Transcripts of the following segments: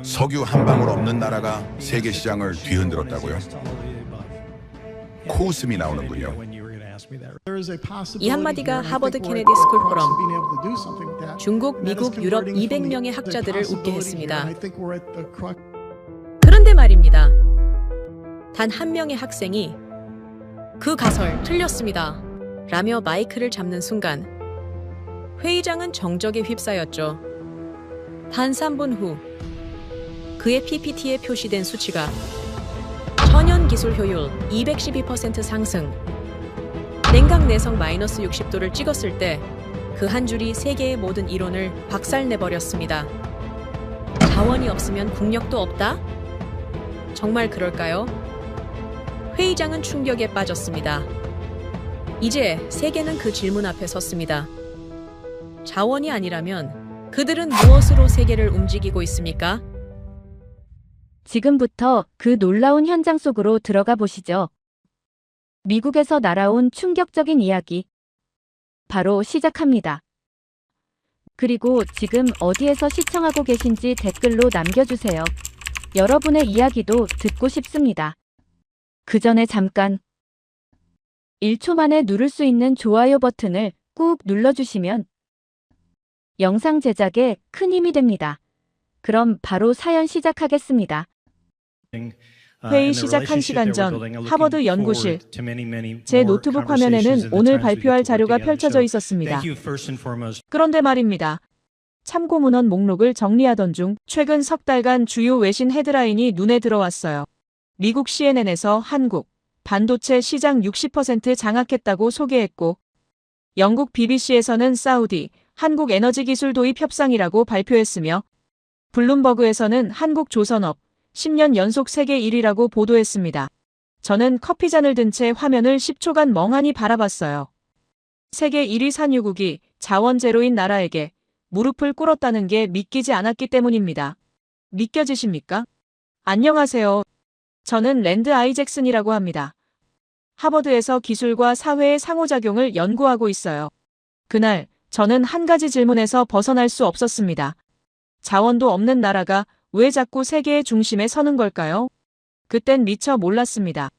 석유 한 방울 없는 나라가 세계 시장을 뒤흔들었다고요? 코웃음이 나오는군요. 이 한마디가 하버드 케네디 스쿨 포럼, 중국, 미국, 유럽 200명의 학자들을 웃게 했습니다. 그런데 말입니다. 단 한 명의 학생이 그 가설 틀렸습니다 라며 마이크를 잡는 순간 회의장은 정적에 휩싸였죠. 단 3분 후 그의 PPT에 표시된 수치가 천연 기술 효율 212% 상승, 냉각 내성 마이너스 60도를 찍었을 때 그 한 줄이 세계의 모든 이론을 박살내버렸습니다. 자원이 없으면 국력도 없다? 정말 그럴까요? 회의장은 충격에 빠졌습니다. 이제 세계는 그 질문 앞에 섰습니다. 자원이 아니라면 그들은 무엇으로 세계를 움직이고 있습니까? 지금부터 그 놀라운 현장 속으로 들어가 보시죠. 미국에서 날아온 충격적인 이야기. 바로 시작합니다. 그리고 지금 어디에서 시청하고 계신지 댓글로 남겨주세요. 여러분의 이야기도 듣고 싶습니다. 그 전에 잠깐 1초 만에 누를 수 있는 좋아요 버튼을 꾹 눌러주시면 영상 제작에 큰 힘이 됩니다. 그럼 바로 사연 시작하겠습니다. 회의 시작 1시간 전 하버드 연구실. 제 노트북 화면에는 오늘 발표할 자료가 펼쳐져 있었습니다. 그런데 말입니다. 참고 문헌 목록을 정리하던 중 최근 석 달간 주요 외신 헤드라인이 눈에 들어왔어요. 미국 CNN에서 한국 반도체 시장 60% 장악했다고 소개했고, 영국 BBC에서는 사우디 한국 에너지 기술 도입 협상이라고 발표했으며, 블룸버그에서는 한국 조선업 10년 연속 세계 1위라고 보도했습니다. 저는 커피잔을 든 채 화면을 10초간 멍하니 바라봤어요. 세계 1위 산유국이 자원 제로인 나라에게 무릎을 꿇었다는 게 믿기지 않았기 때문입니다. 믿겨지십니까? 안녕하세요. 저는 랜드 아이잭슨이라고 합니다. 하버드에서 기술과 사회의 상호작용을 연구하고 있어요. 그날 저는 한 가지 질문에서 벗어날 수 없었습니다. 자원도 없는 나라가 왜 자꾸 세계의 중심에 서는 걸까요? 그땐 미처 몰랐습니다.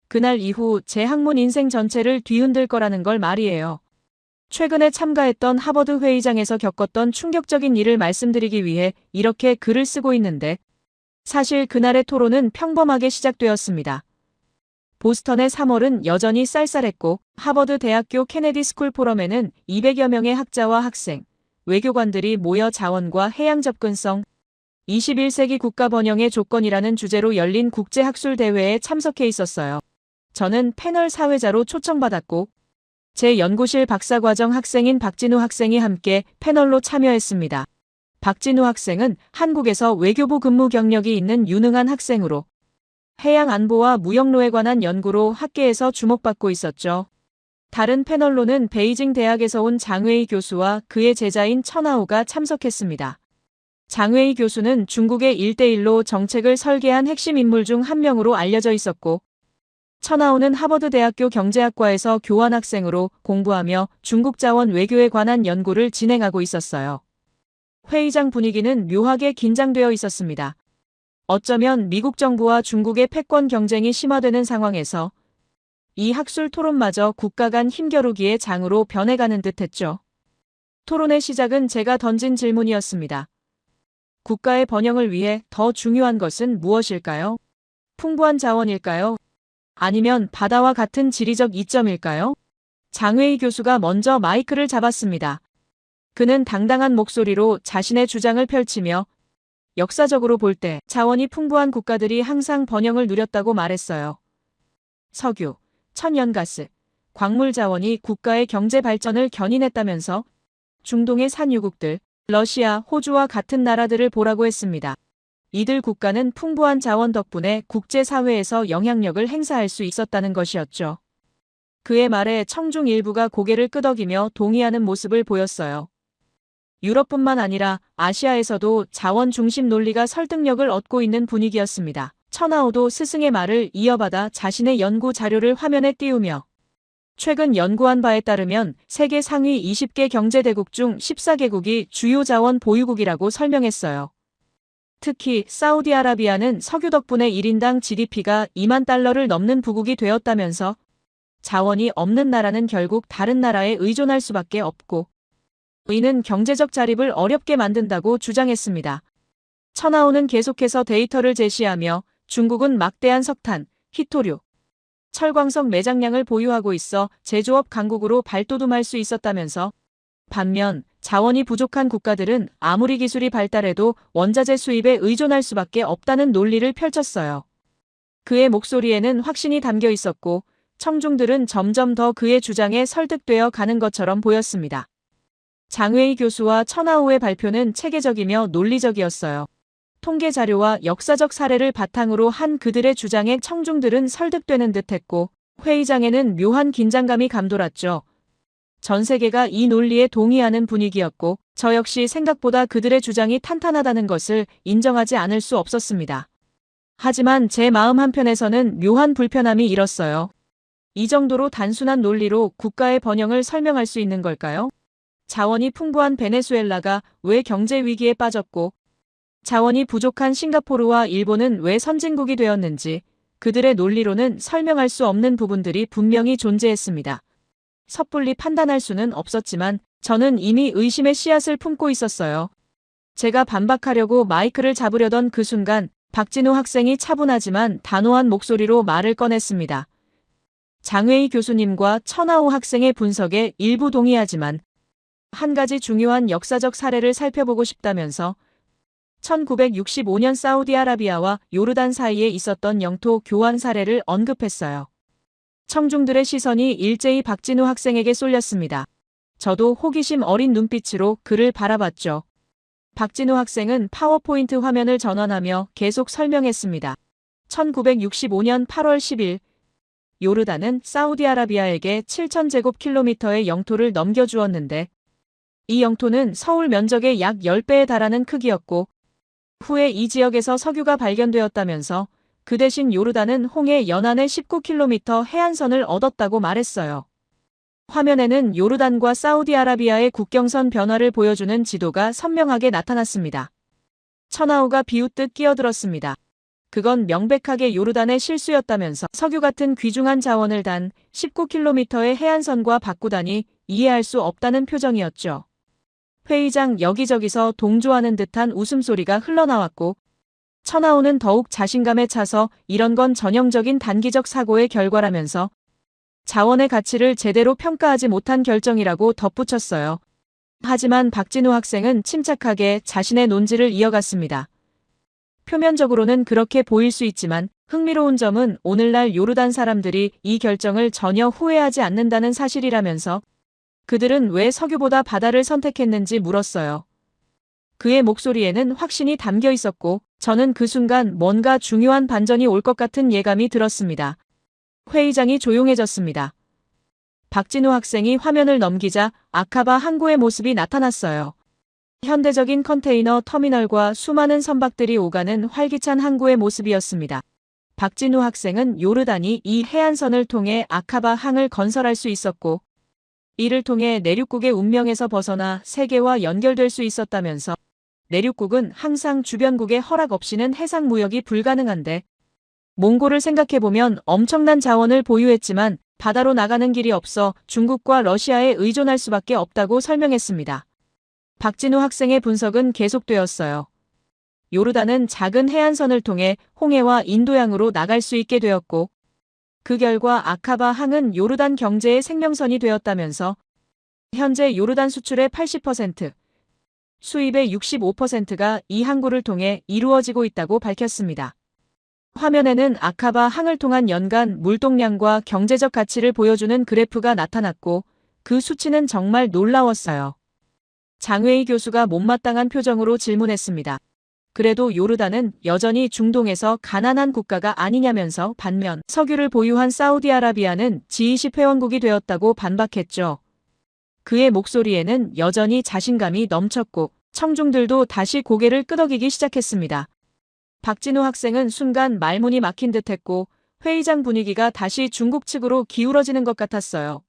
그날 이후 제 학문 인생 전체를 뒤흔들 거라는 걸 말이에요. 최근에 참가했던 하버드 회의장에서 겪었던 충격적인 일을 말씀드리기 위해 이렇게 글을 쓰고 있는데, 사실 그날의 토론은 평범하게 시작되었습니다. 보스턴의 3월은 여전히 쌀쌀했고, 하버드 대학교 케네디 스쿨 포럼에는 200여 명의 학자와 학생, 외교관들이 모여 자원과 해양 접근성, 21세기 국가 번영의 조건이라는 주제로 열린 국제학술대회에 참석해 있었어요. 저는 패널 사회자로 초청받았고, 제 연구실 박사과정 학생인 박진우 학생이 함께 패널로 참여했습니다. 박진우 학생은 한국에서 외교부 근무 경력이 있는 유능한 학생으로 해양 안보와 무역로에 관한 연구로 학계에서 주목받고 있었죠. 다른 패널로는 베이징 대학에서 온 장웨이 교수와 그의 제자인 천하오가 참석했습니다. 장웨이 교수는 중국의 1대1로 정책을 설계한 핵심 인물 중 한 명으로 알려져 있었고, 천하오는 하버드 대학교 경제학과에서 교환학생으로 공부하며 중국 자원 외교에 관한 연구를 진행하고 있었어요. 회의장 분위기는 묘하게 긴장되어 있었습니다. 어쩌면 미국 정부와 중국의 패권 경쟁이 심화되는 상황에서 이 학술 토론마저 국가 간 힘겨루기의 장으로 변해가는 듯했죠. 토론의 시작은 제가 던진 질문이었습니다. 국가의 번영을 위해 더 중요한 것은 무엇일까요? 풍부한 자원일까요? 아니면 바다와 같은 지리적 이점일까요? 장웨이 교수가 먼저 마이크를 잡았습니다. 그는 당당한 목소리로 자신의 주장을 펼치며 역사적으로 볼 때 자원이 풍부한 국가들이 항상 번영을 누렸다고 말했어요. 석유, 천연가스, 광물 자원이 국가의 경제 발전을 견인했다면서 중동의 산유국들, 러시아, 호주와 같은 나라들을 보라고 했습니다. 이들 국가는 풍부한 자원 덕분에 국제사회에서 영향력을 행사할 수 있었다는 것이었죠. 그의 말에 청중 일부가 고개를 끄덕이며 동의하는 모습을 보였어요. 유럽뿐만 아니라 아시아에서도 자원 중심 논리가 설득력을 얻고 있는 분위기였습니다. 천하오도 스승의 말을 이어받아 자신의 연구 자료를 화면에 띄우며 최근 연구한 바에 따르면 세계 상위 20개 경제대국 중 14개국이 주요 자원 보유국이라고 설명했어요. 특히 사우디아라비아는 석유 덕분에 1인당 GDP가 2만 달러를 넘는 부국이 되었다면서 자원이 없는 나라는 결국 다른 나라에 의존할 수밖에 없고 이는 경제적 자립을 어렵게 만든다고 주장했습니다. 천하오는 계속해서 데이터를 제시하며 중국은 막대한 석탄, 희토류, 철광석 매장량을 보유하고 있어 제조업 강국으로 발돋움할 수 있었다면서 반면 자원이 부족한 국가들은 아무리 기술이 발달해도 원자재 수입에 의존할 수밖에 없다는 논리를 펼쳤어요. 그의 목소리에는 확신이 담겨 있었고 청중들은 점점 더 그의 주장에 설득되어 가는 것처럼 보였습니다. 장웨이 교수와 천하오의 발표는 체계적이며 논리적이었어요. 통계 자료와 역사적 사례를 바탕으로 한 그들의 주장에 청중들은 설득되는 듯했고 회의장에는 묘한 긴장감이 감돌았죠. 전 세계가 이 논리에 동의하는 분위기였고 저 역시 생각보다 그들의 주장이 탄탄하다는 것을 인정하지 않을 수 없었습니다. 하지만 제 마음 한편에서는 묘한 불편함이 일었어요. 이 정도로 단순한 논리로 국가의 번영을 설명할 수 있는 걸까요? 자원이 풍부한 베네수엘라가 왜 경제 위기에 빠졌고 자원이 부족한 싱가포르와 일본은 왜 선진국이 되었는지 그들의 논리로는 설명할 수 없는 부분들이 분명히 존재했습니다. 섣불리 판단할 수는 없었지만 저는 이미 의심의 씨앗을 품고 있었어요. 제가 반박하려고 마이크를 잡으려던 그 순간 박진우 학생이 차분하지만 단호한 목소리로 말을 꺼냈습니다. 장웨이 교수님과 천하오 학생의 분석에 일부 동의하지만 한 가지 중요한 역사적 사례를 살펴보고 싶다면서 1965년 사우디아라비아와 요르단 사이에 있었던 영토 교환 사례를 언급했어요. 청중들의 시선이 일제히 박진우 학생에게 쏠렸습니다. 저도 호기심 어린 눈빛으로 그를 바라봤죠. 박진우 학생은 파워포인트 화면을 전환하며 계속 설명했습니다. 1965년 8월 10일 요르단은 사우디아라비아에게 7,000제곱킬로미터의 영토를 넘겨주었는데 이 영토는 서울 면적의 약 10배에 달하는 크기였고 후에 이 지역에서 석유가 발견되었다면서 그 대신 요르단은 홍해 연안의 19km 해안선을 얻었다고 말했어요. 화면에는 요르단과 사우디아라비아의 국경선 변화를 보여주는 지도가 선명하게 나타났습니다. 천하오가 비웃듯 끼어들었습니다. 그건 명백하게 요르단의 실수였다면서 석유 같은 귀중한 자원을 단 19km의 해안선과 바꾸다니 이해할 수 없다는 표정이었죠. 회의장 여기저기서 동조하는 듯한 웃음소리가 흘러나왔고 천하오는 더욱 자신감에 차서 이런 건 전형적인 단기적 사고의 결과라면서 자원의 가치를 제대로 평가하지 못한 결정이라고 덧붙였어요. 하지만 박진우 학생은 침착하게 자신의 논지를 이어갔습니다. 표면적으로는 그렇게 보일 수 있지만 흥미로운 점은 오늘날 요르단 사람들이 이 결정을 전혀 후회하지 않는다는 사실이라면서 그들은 왜 석유보다 바다를 선택했는지 물었어요. 그의 목소리에는 확신이 담겨 있었고 저는 그 순간 뭔가 중요한 반전이 올 것 같은 예감이 들었습니다. 회의장이 조용해졌습니다. 박진우 학생이 화면을 넘기자 아카바 항구의 모습이 나타났어요. 현대적인 컨테이너 터미널과 수많은 선박들이 오가는 활기찬 항구의 모습이었습니다. 박진우 학생은 요르단이 이 해안선을 통해 아카바 항을 건설할 수 있었고 이를 통해 내륙국의 운명에서 벗어나 세계와 연결될 수 있었다면서 내륙국은 항상 주변국의 허락 없이는 해상 무역이 불가능한데 몽골을 생각해보면 엄청난 자원을 보유했지만 바다로 나가는 길이 없어 중국과 러시아에 의존할 수밖에 없다고 설명했습니다. 박진우 학생의 분석은 계속되었어요. 요르단은 작은 해안선을 통해 홍해와 인도양으로 나갈 수 있게 되었고 그 결과 아카바 항은 요르단 경제의 생명선이 되었다면서 현재 요르단 수출의 80%, 수입의 65%가 이 항구를 통해 이루어지고 있다고 밝혔습니다. 화면에는 아카바 항을 통한 연간 물동량과 경제적 가치를 보여주는 그래프가 나타났고 그 수치는 정말 놀라웠어요. 장웨이 교수가 못마땅한 표정으로 질문했습니다. 그래도 요르단은 여전히 중동에서 가난한 국가가 아니냐면서 반면 석유를 보유한 사우디아라비아는 G20 회원국이 되었다고 반박했죠. 그의 목소리에는 여전히 자신감이 넘쳤고 청중들도 다시 고개를 끄덕이기 시작했습니다. 박진우 학생은 순간 말문이 막힌 듯했고 회의장 분위기가 다시 중국 측으로 기울어지는 것 같았어요.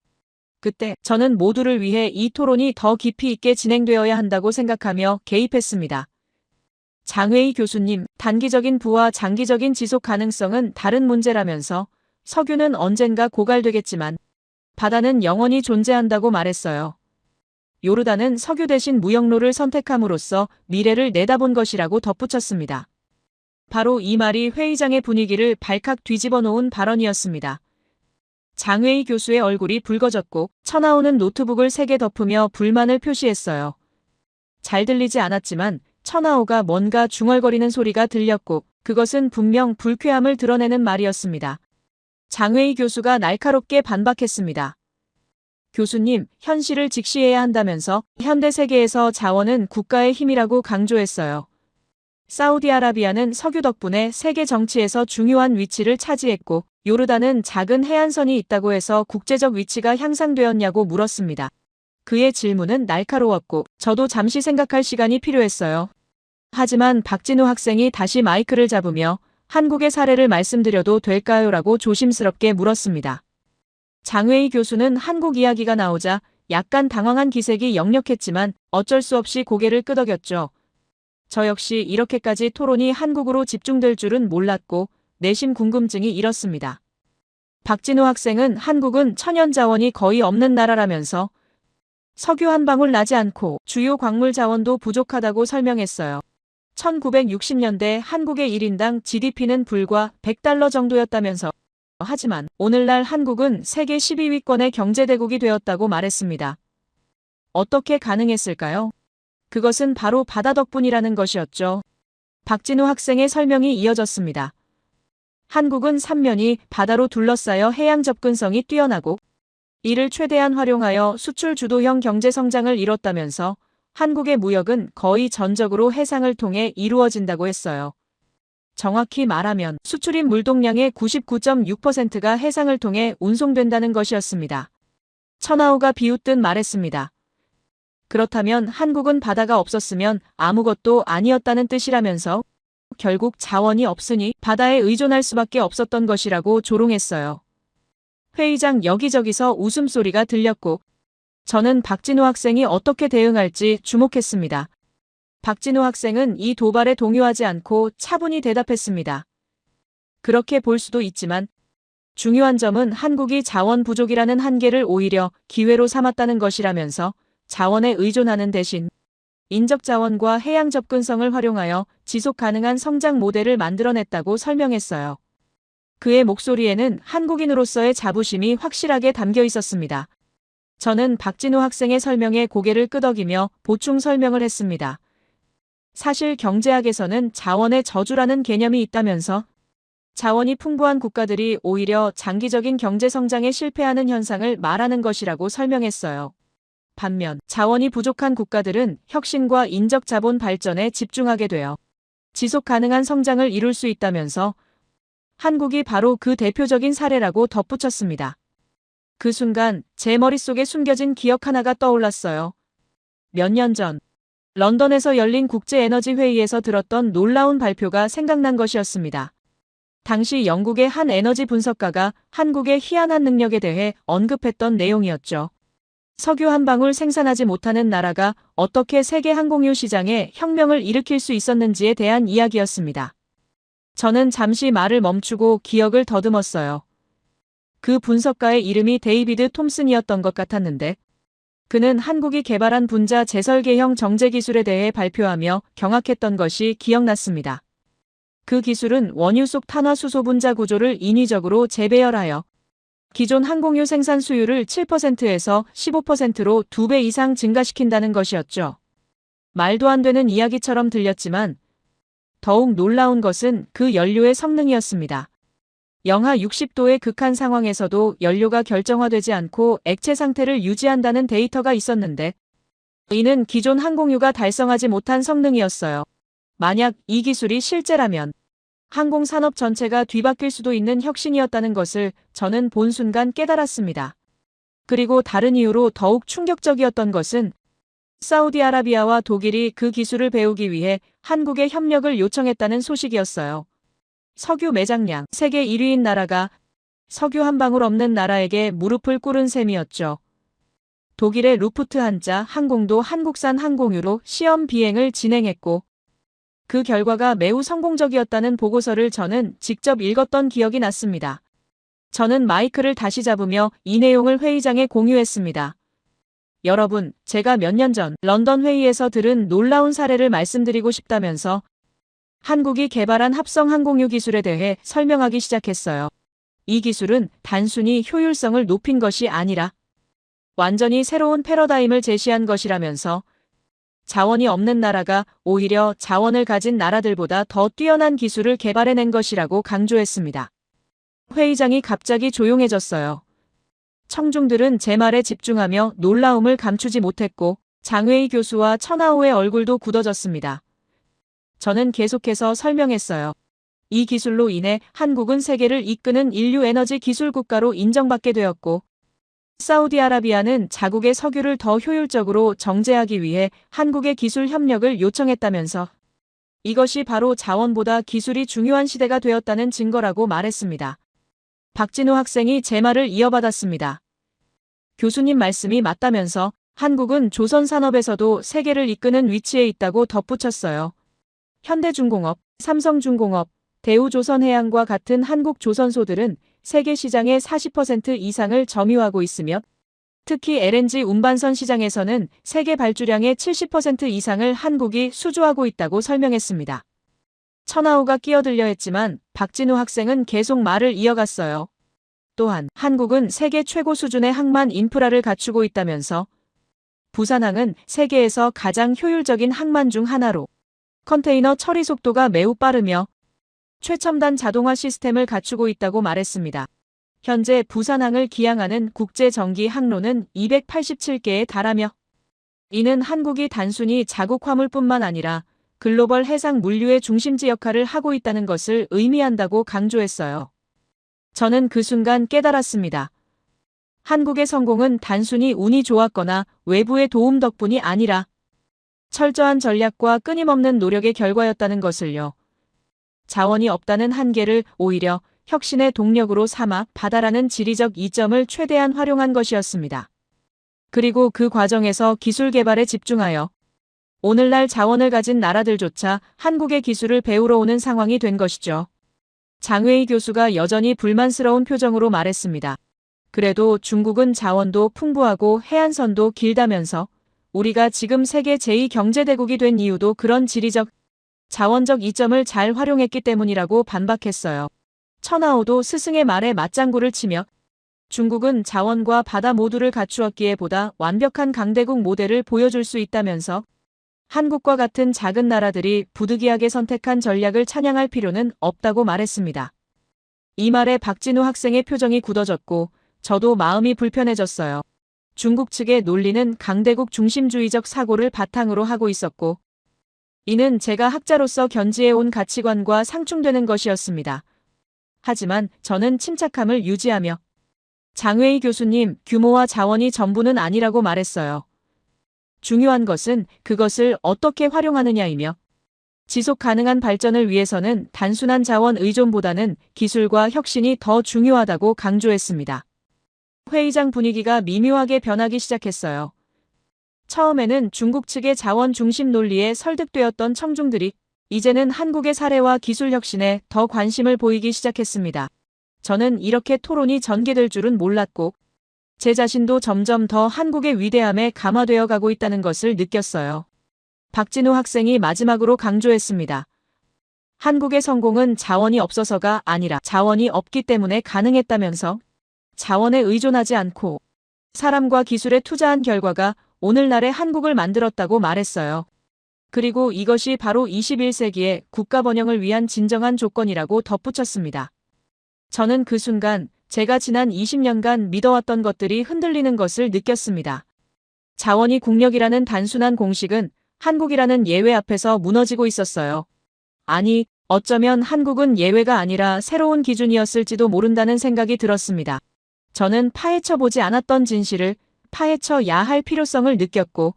그때 저는 모두를 위해 이 토론이 더 깊이 있게 진행되어야 한다고 생각하며 개입했습니다. 장웨이 교수님, 단기적인 부와 장기적인 지속 가능성은 다른 문제라면서 석유는 언젠가 고갈되겠지만 바다는 영원히 존재한다고 말했어요. 요르단은 석유 대신 무역로를 선택함으로써 미래를 내다본 것이라고 덧붙였습니다. 바로 이 말이 회의장의 분위기를 발칵 뒤집어 놓은 발언이었습니다. 장웨이 교수의 얼굴이 붉어졌고 쳐나오는 노트북을 3개 덮으며 불만을 표시했어요. 잘 들리지 않았지만 쳐나오가 뭔가 중얼거리는 소리가 들렸고 그것은 분명 불쾌함을 드러내는 말이었습니다. 장웨이 교수가 날카롭게 반박했습니다. 교수님, 현실을 직시해야 한다면서 현대 세계에서 자원은 국가의 힘이라고 강조했어요. 사우디아라비아는 석유 덕분에 세계 정치에서 중요한 위치를 차지했고 요르단은 작은 해안선이 있다고 해서 국제적 위치가 향상되었냐고 물었습니다. 그의 질문은 날카로웠고 저도 잠시 생각할 시간이 필요했어요. 하지만 박진우 학생이 다시 마이크를 잡으며 한국의 사례를 말씀드려도 될까요? 라고 조심스럽게 물었습니다. 장웨이 교수는 한국 이야기가 나오자 약간 당황한 기색이 역력했지만 어쩔 수 없이 고개를 끄덕였죠. 저 역시 이렇게까지 토론이 한국으로 집중될 줄은 몰랐고 내심 궁금증이 일었습니다. 박진우 학생은 한국은 천연 자원이 거의 없는 나라라면서 석유 한 방울 나지 않고 주요 광물 자원도 부족하다고 설명했어요. 1960년대 한국의 1인당 GDP는 불과 $100 정도였다면서 하지만 오늘날 한국은 세계 12위권의 경제대국이 되었다고 말했습니다. 어떻게 가능했을까요? 그것은 바로 바다 덕분이라는 것이었죠. 박진우 학생의 설명이 이어졌습니다. 한국은 삼면이 바다로 둘러싸여 해양 접근성이 뛰어나고 이를 최대한 활용하여 수출 주도형 경제 성장을 이뤘다면서 한국의 무역은 거의 전적으로 해상을 통해 이루어진다고 했어요. 정확히 말하면 수출입 물동량의 99.6%가 해상을 통해 운송된다는 것이었습니다. 천하우가 비웃듯 말했습니다. 그렇다면 한국은 바다가 없었으면 아무것도 아니었다는 뜻이라면서 결국 자원이 없으니 바다에 의존할 수밖에 없었던 것이라고 조롱했어요. 회의장 여기저기서 웃음소리가 들렸고 저는 박진우 학생이 어떻게 대응할지 주목했습니다. 박진우 학생은 이 도발에 동요하지 않고 차분히 대답했습니다. 그렇게 볼 수도 있지만 중요한 점은 한국이 자원 부족이라는 한계를 오히려 기회로 삼았다는 것이라면서 자원에 의존하는 대신 인적 자원과 해양 접근성을 활용하여 지속 가능한 성장 모델을 만들어냈다고 설명했어요. 그의 목소리에는 한국인으로서의 자부심이 확실하게 담겨 있었습니다. 저는 박진우 학생의 설명에 고개를 끄덕이며 보충 설명을 했습니다. 사실 경제학에서는 자원의 저주라는 개념이 있다면서 자원이 풍부한 국가들이 오히려 장기적인 경제 성장에 실패하는 현상을 말하는 것이라고 설명했어요. 반면 자원이 부족한 국가들은 혁신과 인적 자본 발전에 집중하게 되어 지속 가능한 성장을 이룰 수 있다면서 한국이 바로 그 대표적인 사례라고 덧붙였습니다. 그 순간 제 머릿속에 숨겨진 기억 하나가 떠올랐어요. 몇 년 전 런던에서 열린 국제에너지회의에서 들었던 놀라운 발표가 생각난 것이었습니다. 당시 영국의 한 에너지 분석가가 한국의 희한한 능력에 대해 언급했던 내용이었죠. 석유 한 방울 생산하지 못하는 나라가 어떻게 세계 항공유 시장에 혁명을 일으킬 수 있었는지에 대한 이야기였습니다. 저는 잠시 말을 멈추고 기억을 더듬었어요. 그 분석가의 이름이 데이비드 톰슨이었던 것 같았는데 그는 한국이 개발한 분자 재설계형 정제 기술에 대해 발표하며 경악했던 것이 기억났습니다. 그 기술은 원유 속 탄화수소 분자 구조를 인위적으로 재배열하여 기존 항공유 생산 수율을 7%에서 15%로 2배 이상 증가시킨다는 것이었죠. 말도 안 되는 이야기처럼 들렸지만 더욱 놀라운 것은 그 연료의 성능이었습니다. 영하 60도의 극한 상황에서도 연료가 결정화되지 않고 액체 상태를 유지한다는 데이터가 있었는데 이는 기존 항공유가 달성하지 못한 성능이었어요. 만약 이 기술이 실제라면 항공산업 전체가 뒤바뀔 수도 있는 혁신이었다는 것을 저는 본 순간 깨달았습니다. 그리고 다른 이유로 더욱 충격적이었던 것은 사우디아라비아와 독일이 그 기술을 배우기 위해 한국에 협력을 요청했다는 소식이었어요. 석유 매장량 세계 1위인 나라가 석유 한 방울 없는 나라에게 무릎을 꿇은 셈이었죠. 독일의 루프트한자 항공도 한국산 항공유로 시험 비행을 진행했고 그 결과가 매우 성공적이었다는 보고서를 저는 직접 읽었던 기억이 났습니다. 저는 마이크를 다시 잡으며 이 내용을 회의장에 공유했습니다. 여러분, 제가 몇 년 전 런던 회의에서 들은 놀라운 사례를 말씀드리고 싶다면서 한국이 개발한 합성 항공유 기술에 대해 설명하기 시작했어요. 이 기술은 단순히 효율성을 높인 것이 아니라 완전히 새로운 패러다임을 제시한 것이라면서 자원이 없는 나라가 오히려 자원을 가진 나라들보다 더 뛰어난 기술을 개발해낸 것이라고 강조했습니다. 회의장이 갑자기 조용해졌어요. 청중들은 제 말에 집중하며 놀라움을 감추지 못했고 장웨이 교수와 천하오의 얼굴도 굳어졌습니다. 저는 계속해서 설명했어요. 이 기술로 인해 한국은 세계를 이끄는 인류 에너지 기술 국가로 인정받게 되었고 사우디아라비아는 자국의 석유를 더 효율적으로 정제하기 위해 한국의 기술 협력을 요청했다면서 이것이 바로 자원보다 기술이 중요한 시대가 되었다는 증거라고 말했습니다. 박진우 학생이 제 말을 이어받았습니다. 교수님 말씀이 맞다면서 한국은 조선 산업에서도 세계를 이끄는 위치에 있다고 덧붙였어요. 현대중공업, 삼성중공업, 대우조선해양과 같은 한국 조선소들은 세계 시장의 40% 이상을 점유하고 있으며 특히 LNG 운반선 시장에서는 세계 발주량의 70% 이상을 한국이 수주하고 있다고 설명했습니다. 천하오가 끼어들려 했지만 박진우 학생은 계속 말을 이어갔어요. 또한 한국은 세계 최고 수준의 항만 인프라를 갖추고 있다면서 부산항은 세계에서 가장 효율적인 항만 중 하나로 컨테이너 처리 속도가 매우 빠르며 최첨단 자동화 시스템을 갖추고 있다고 말했습니다. 현재 부산항을 기항하는 국제 정기 항로는 287개에 달하며 이는 한국이 단순히 자국 화물뿐만 아니라 글로벌 해상 물류의 중심지 역할을 하고 있다는 것을 의미한다고 강조했어요. 저는 그 순간 깨달았습니다. 한국의 성공은 단순히 운이 좋았거나 외부의 도움 덕분이 아니라 철저한 전략과 끊임없는 노력의 결과였다는 것을요. 자원이 없다는 한계를 오히려 혁신의 동력으로 삼아 바다라는 지리적 이점을 최대한 활용한 것이었습니다. 그리고 그 과정에서 기술 개발에 집중하여 오늘날 자원을 가진 나라들조차 한국의 기술을 배우러 오는 상황이 된 것이죠. 장웨이 교수가 여전히 불만스러운 표정으로 말했습니다. 그래도 중국은 자원도 풍부하고 해안선도 길다면서 우리가 지금 세계 제2경제대국이 된 이유도 그런 지리적, 자원적 이점을 잘 활용했기 때문이라고 반박했어요. 천하오도 스승의 말에 맞장구를 치며 중국은 자원과 바다 모두를 갖추었기에 보다 완벽한 강대국 모델을 보여줄 수 있다면서 한국과 같은 작은 나라들이 부득이하게 선택한 전략을 찬양할 필요는 없다고 말했습니다. 이 말에 박진우 학생의 표정이 굳어졌고 저도 마음이 불편해졌어요. 중국 측의 논리는 강대국 중심주의적 사고를 바탕으로 하고 있었고 이는 제가 학자로서 견지해온 가치관과 상충되는 것이었습니다. 하지만 저는 침착함을 유지하며 장웨이 교수님, 규모와 자원이 전부는 아니라고 말했어요. 중요한 것은 그것을 어떻게 활용하느냐이며 지속 가능한 발전을 위해서는 단순한 자원 의존보다는 기술과 혁신이 더 중요하다고 강조했습니다. 회의장 분위기가 미묘하게 변하기 시작했어요. 처음에는 중국 측의 자원 중심 논리에 설득되었던 청중들이 이제는 한국의 사례와 기술 혁신에 더 관심을 보이기 시작했습니다. 저는 이렇게 토론이 전개될 줄은 몰랐고 제 자신도 점점 더 한국의 위대함에 감화되어 가고 있다는 것을 느꼈어요. 박진우 학생이 마지막으로 강조했습니다. 한국의 성공은 자원이 없어서가 아니라 자원이 없기 때문에 가능했다면서 자원에 의존하지 않고 사람과 기술에 투자한 결과가 오늘날의 한국을 만들었다고 말했어요. 그리고 이것이 바로 21세기의 국가 번영을 위한 진정한 조건이라고 덧붙였습니다. 저는 그 순간 제가 지난 20년간 믿어왔던 것들이 흔들리는 것을 느꼈습니다. 자원이 국력이라는 단순한 공식은 한국이라는 예외 앞에서 무너지고 있었어요. 아니, 어쩌면 한국은 예외가 아니라 새로운 기준이었을지도 모른다는 생각이 들었습니다. 저는 파헤쳐보지 않았던 진실을 파헤쳐야 할 필요성을 느꼈고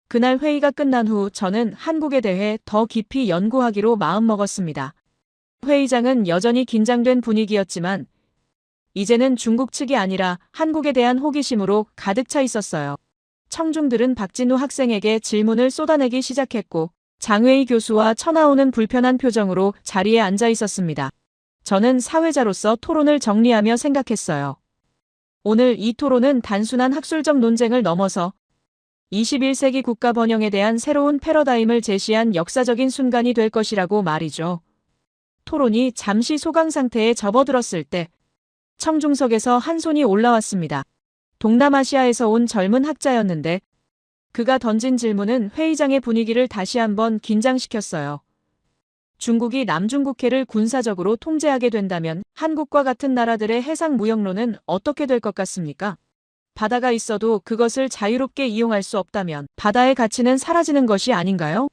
그날 회의가 끝난 후 저는 한국에 대해 더 깊이 연구하기로 마음먹었습니다. 회의장은 여전히 긴장된 분위기였지만 이제는 중국 측이 아니라 한국에 대한 호기심으로 가득 차 있었어요. 청중들은 박진우 학생에게 질문을 쏟아내기 시작했고 장웨이 교수와 천하오는 불편한 표정으로 자리에 앉아 있었습니다. 저는 사회자로서 토론을 정리하며 생각했어요. 오늘 이 토론은 단순한 학술적 논쟁을 넘어서 21세기 국가 번영에 대한 새로운 패러다임을 제시한 역사적인 순간이 될 것이라고 말이죠. 토론이 잠시 소강 상태에 접어들었을 때 청중석에서 한 손이 올라왔습니다. 동남아시아에서 온 젊은 학자였는데 그가 던진 질문은 회의장의 분위기를 다시 한번 긴장시켰어요. 중국이 남중국해를 군사적으로 통제하게 된다면 한국과 같은 나라들의 해상 무역로는 어떻게 될 것 같습니까? 바다가 있어도 그것을 자유롭게 이용할 수 없다면 바다의 가치는 사라지는 것이 아닌가요?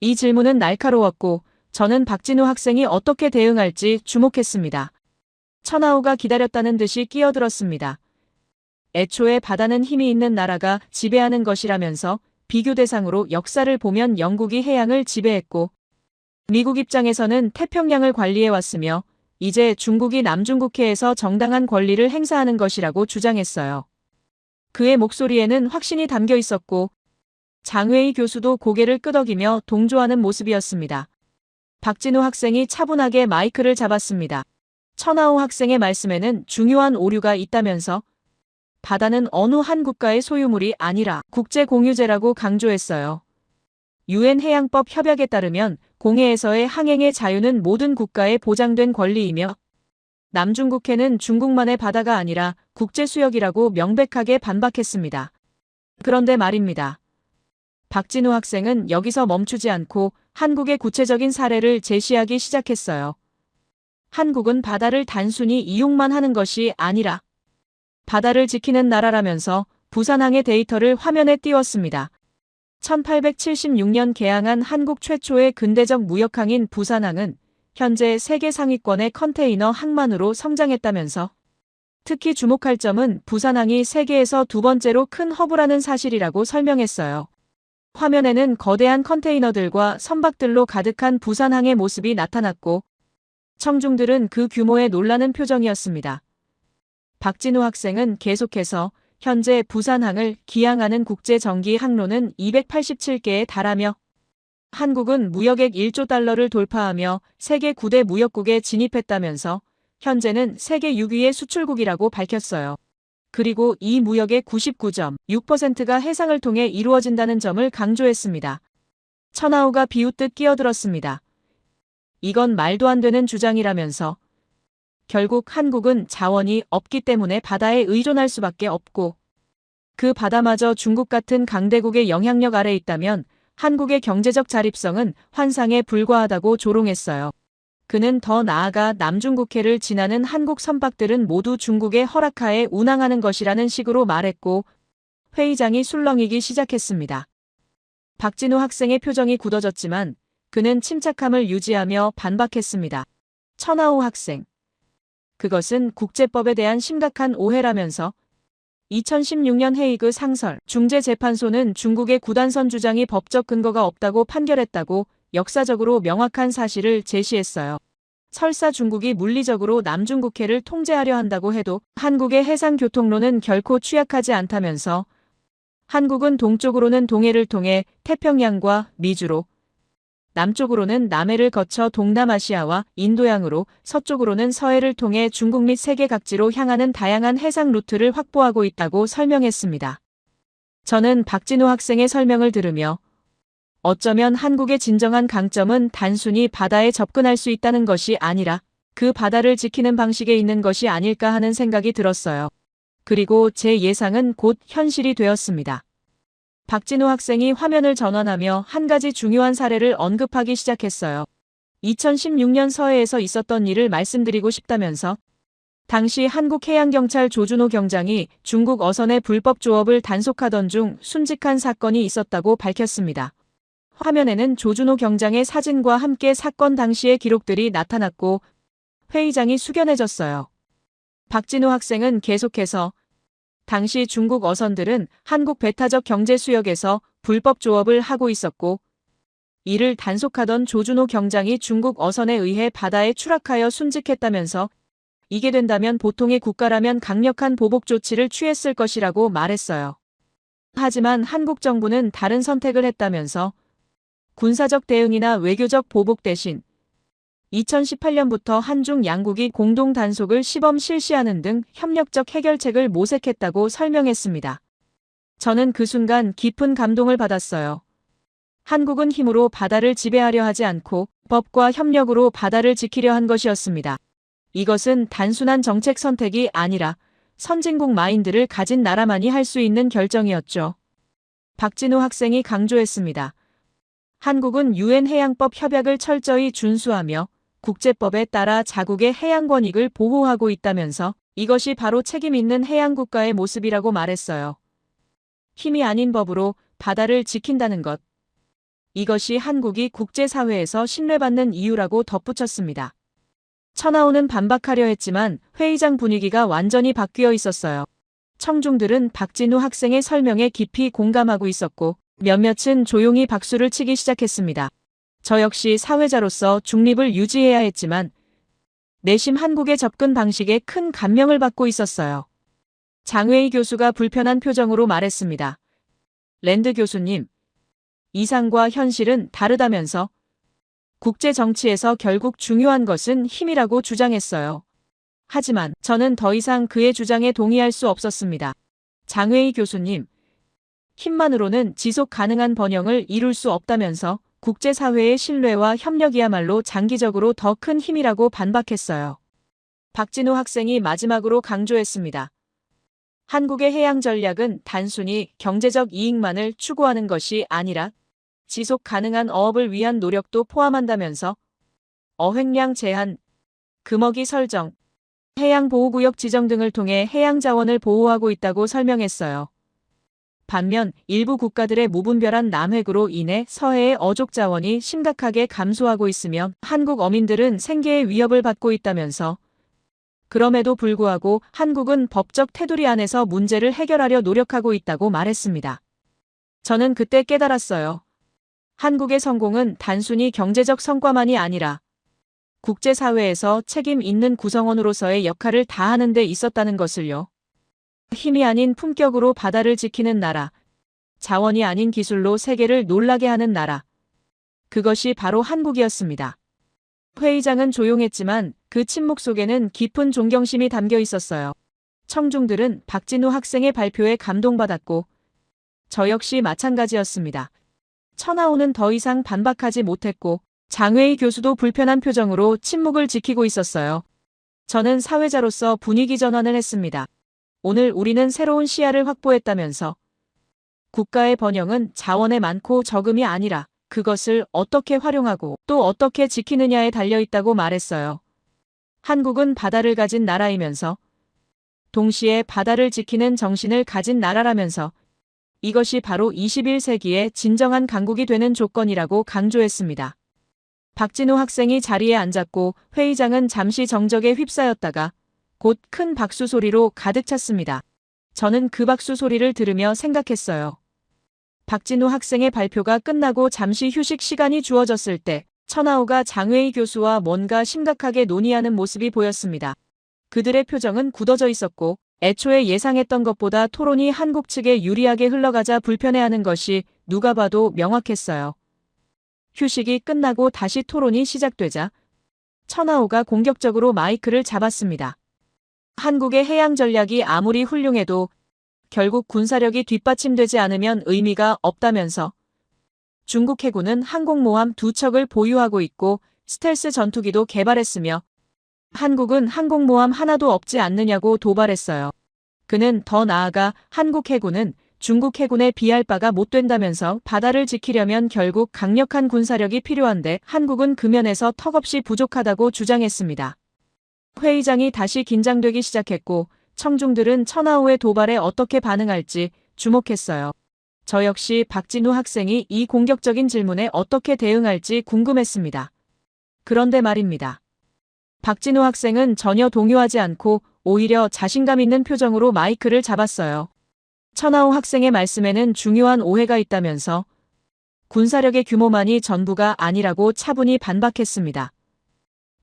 이 질문은 날카로웠고 저는 박진우 학생이 어떻게 대응할지 주목했습니다. 천하오가 기다렸다는 듯이 끼어들었습니다. 애초에 바다는 힘이 있는 나라가 지배하는 것이라면서 비교 대상으로 역사를 보면 영국이 해양을 지배했고 미국 입장에서는 태평양을 관리해왔으며 이제 중국이 남중국해에서 정당한 권리를 행사하는 것이라고 주장했어요. 그의 목소리에는 확신이 담겨 있었고 장웨이 교수도 고개를 끄덕이며 동조하는 모습이었습니다. 박진우 학생이 차분하게 마이크를 잡았습니다. 천하오 학생의 말씀에는 중요한 오류가 있다면서 바다는 어느 한 국가의 소유물이 아니라 국제 공유제라고 강조했어요. 유엔 해양법 협약에 따르면 공해에서의 항행의 자유는 모든 국가에 보장된 권리이며 남중국해는 중국만의 바다가 아니라 국제수역이라고 명백하게 반박했습니다. 그런데 말입니다. 박진우 학생은 여기서 멈추지 않고 한국의 구체적인 사례를 제시하기 시작했어요. 한국은 바다를 단순히 이용만 하는 것이 아니라 바다를 지키는 나라라면서 부산항의 데이터를 화면에 띄웠습니다. 1876년 개항한 한국 최초의 근대적 무역항인 부산항은 현재 세계 상위권의 컨테이너 항만으로 성장했다면서 특히 주목할 점은 부산항이 세계에서 두 번째로 큰 허브라는 사실이라고 설명했어요. 화면에는 거대한 컨테이너들과 선박들로 가득한 부산항의 모습이 나타났고 청중들은 그 규모에 놀라는 표정이었습니다. 박진우 학생은 계속해서 현재 부산항을 기항하는 국제 정기 항로는 287개에 달하며 한국은 무역액 1조 달러를 돌파하며 세계 9대 무역국에 진입했다면서 현재는 세계 6위의 수출국이라고 밝혔어요. 그리고 이 무역의 99.6%가 해상을 통해 이루어진다는 점을 강조했습니다. 천하오가 비웃듯 끼어들었습니다. 이건 말도 안 되는 주장이라면서 결국 한국은 자원이 없기 때문에 바다에 의존할 수밖에 없고 그 바다마저 중국 같은 강대국의 영향력 아래 있다면 한국의 경제적 자립성은 환상에 불과하다고 조롱했어요. 그는 더 나아가 남중국해를 지나는 한국 선박들은 모두 중국의 허락하에 운항하는 것이라는 식으로 말했고 회의장이 술렁이기 시작했습니다. 박진우 학생의 표정이 굳어졌지만 그는 침착함을 유지하며 반박했습니다. 천하오 학생. 그것은 국제법에 대한 심각한 오해라면서 2016년 헤이그 상설 중재재판소는 중국의 구단선 주장이 법적 근거가 없다고 판결했다고 역사적으로 명확한 사실을 제시했어요. 설사 중국이 물리적으로 남중국해를 통제하려 한다고 해도 한국의 해상 교통로는 결코 취약하지 않다면서 한국은 동쪽으로는 동해를 통해 태평양과 미주로 남쪽으로는 남해를 거쳐 동남아시아와 인도양으로 서쪽으로는 서해를 통해 중국 및 세계 각지로 향하는 다양한 해상 루트를 확보하고 있다고 설명했습니다. 저는 박진우 학생의 설명을 들으며 어쩌면 한국의 진정한 강점은 단순히 바다에 접근할 수 있다는 것이 아니라 그 바다를 지키는 방식에 있는 것이 아닐까 하는 생각이 들었어요. 그리고 제 예상은 곧 현실이 되었습니다. 박진우 학생이 화면을 전환하며 한 가지 중요한 사례를 언급하기 시작했어요. 2016년 서해에서 있었던 일을 말씀드리고 싶다면서 당시 한국해양경찰 조준호 경장이 중국 어선의 불법 조업을 단속하던 중 순직한 사건이 있었다고 밝혔습니다. 화면에는 조준호 경장의 사진과 함께 사건 당시의 기록들이 나타났고 회의장이 숙연해졌어요. 박진우 학생은 계속해서 당시 중국 어선들은 한국 배타적 경제 수역에서 불법 조업을 하고 있었고 이를 단속하던 조준호 경장이 중국 어선에 의해 바다에 추락하여 순직했다면서 이게 된다면 보통의 국가라면 강력한 보복 조치를 취했을 것이라고 말했어요. 하지만 한국 정부는 다른 선택을 했다면서 군사적 대응이나 외교적 보복 대신 2018년부터 한중 양국이 공동 단속을 시범 실시하는 등 협력적 해결책을 모색했다고 설명했습니다. 저는 그 순간 깊은 감동을 받았어요. 한국은 힘으로 바다를 지배하려 하지 않고 법과 협력으로 바다를 지키려 한 것이었습니다. 이것은 단순한 정책 선택이 아니라 선진국 마인드를 가진 나라만이 할 수 있는 결정이었죠. 박진우 학생이 강조했습니다. 한국은 유엔 해양법 협약을 철저히 준수하며 국제법에 따라 자국의 해양 권익을 보호하고 있다면서 이것이 바로 책임 있는 해양 국가의 모습이라고 말했어요. 힘이 아닌 법으로 바다를 지킨다는 것. 이것이 한국이 국제사회에서 신뢰받는 이유라고 덧붙였습니다. 천하오는 반박하려 했지만 회의장 분위기가 완전히 바뀌어 있었어요. 청중들은 박진우 학생의 설명에 깊이 공감하고 있었고 몇몇은 조용히 박수를 치기 시작했습니다. 저 역시 사회자로서 중립을 유지해야 했지만 내심 한국의 접근 방식에 큰 감명을 받고 있었어요. 장웨이 교수가 불편한 표정으로 말했습니다. 랜드 교수님, 이상과 현실은 다르다면서 국제 정치에서 결국 중요한 것은 힘이라고 주장했어요. 하지만 저는 더 이상 그의 주장에 동의할 수 없었습니다. 장웨이 교수님, 힘만으로는 지속 가능한 번영을 이룰 수 없다면서 국제사회의 신뢰와 협력이야말로 장기적으로 더 큰 힘이라고 반박했어요. 박진우 학생이 마지막으로 강조했습니다. 한국의 해양 전략은 단순히 경제적 이익만을 추구하는 것이 아니라 지속 가능한 어업을 위한 노력도 포함한다면서 어획량 제한, 금어기 설정, 해양보호구역 지정 등을 통해 해양 자원을 보호하고 있다고 설명했어요. 반면 일부 국가들의 무분별한 남획으로 인해 서해의 어족 자원이 심각하게 감소하고 있으며 한국 어민들은 생계의 위협을 받고 있다면서 그럼에도 불구하고 한국은 법적 테두리 안에서 문제를 해결하려 노력하고 있다고 말했습니다. 저는 그때 깨달았어요. 한국의 성공은 단순히 경제적 성과만이 아니라 국제사회에서 책임 있는 구성원으로서의 역할을 다하는 데 있었다는 것을요. 힘이 아닌 품격으로 바다를 지키는 나라, 자원이 아닌 기술로 세계를 놀라게 하는 나라. 그것이 바로 한국이었습니다. 회의장은 조용했지만 그 침묵 속에는 깊은 존경심이 담겨 있었어요. 청중들은 박진우 학생의 발표에 감동받았고 저 역시 마찬가지였습니다. 천하오는 더 이상 반박하지 못했고 장웨이 교수도 불편한 표정으로 침묵을 지키고 있었어요. 저는 사회자로서 분위기 전환을 했습니다. 오늘 우리는 새로운 시야를 확보했다면서 국가의 번영은 자원의 많고 적음이 아니라 그것을 어떻게 활용하고 또 어떻게 지키느냐에 달려있다고 말했어요. 한국은 바다를 가진 나라이면서 동시에 바다를 지키는 정신을 가진 나라라면서 이것이 바로 21세기의 진정한 강국이 되는 조건이라고 강조했습니다. 박진우 학생이 자리에 앉았고 회의장은 잠시 정적에 휩싸였다가 곧 큰 박수 소리로 가득 찼습니다. 저는 그 박수 소리를 들으며 생각했어요. 박진우 학생의 발표가 끝나고 잠시 휴식 시간이 주어졌을 때 천하오가 장웨이 교수와 뭔가 심각하게 논의하는 모습이 보였습니다. 그들의 표정은 굳어져 있었고 애초에 예상했던 것보다 토론이 한국 측에 유리하게 흘러가자 불편해하는 것이 누가 봐도 명확했어요. 휴식이 끝나고 다시 토론이 시작되자 천하오가 공격적으로 마이크를 잡았습니다. 한국의 해양 전략이 아무리 훌륭해도 결국 군사력이 뒷받침되지 않으면 의미가 없다면서 중국 해군은 항공모함 2척을 보유하고 있고 스텔스 전투기도 개발했으며 한국은 항공모함 하나도 없지 않느냐고 도발했어요. 그는 더 나아가 한국 해군은 중국 해군에 비할 바가 못 된다면서 바다를 지키려면 결국 강력한 군사력이 필요한데 한국은 그 면에서 턱없이 부족하다고 주장했습니다. 회의장이 다시 긴장되기 시작했고 청중들은 천하오의 도발에 어떻게 반응할지 주목했어요. 저 역시 박진우 학생이 이 공격적인 질문에 어떻게 대응할지 궁금했습니다. 그런데 말입니다. 박진우 학생은 전혀 동요하지 않고 오히려 자신감 있는 표정으로 마이크를 잡았어요. 천하오 학생의 말씀에는 중요한 오해가 있다면서 군사력의 규모만이 전부가 아니라고 차분히 반박했습니다.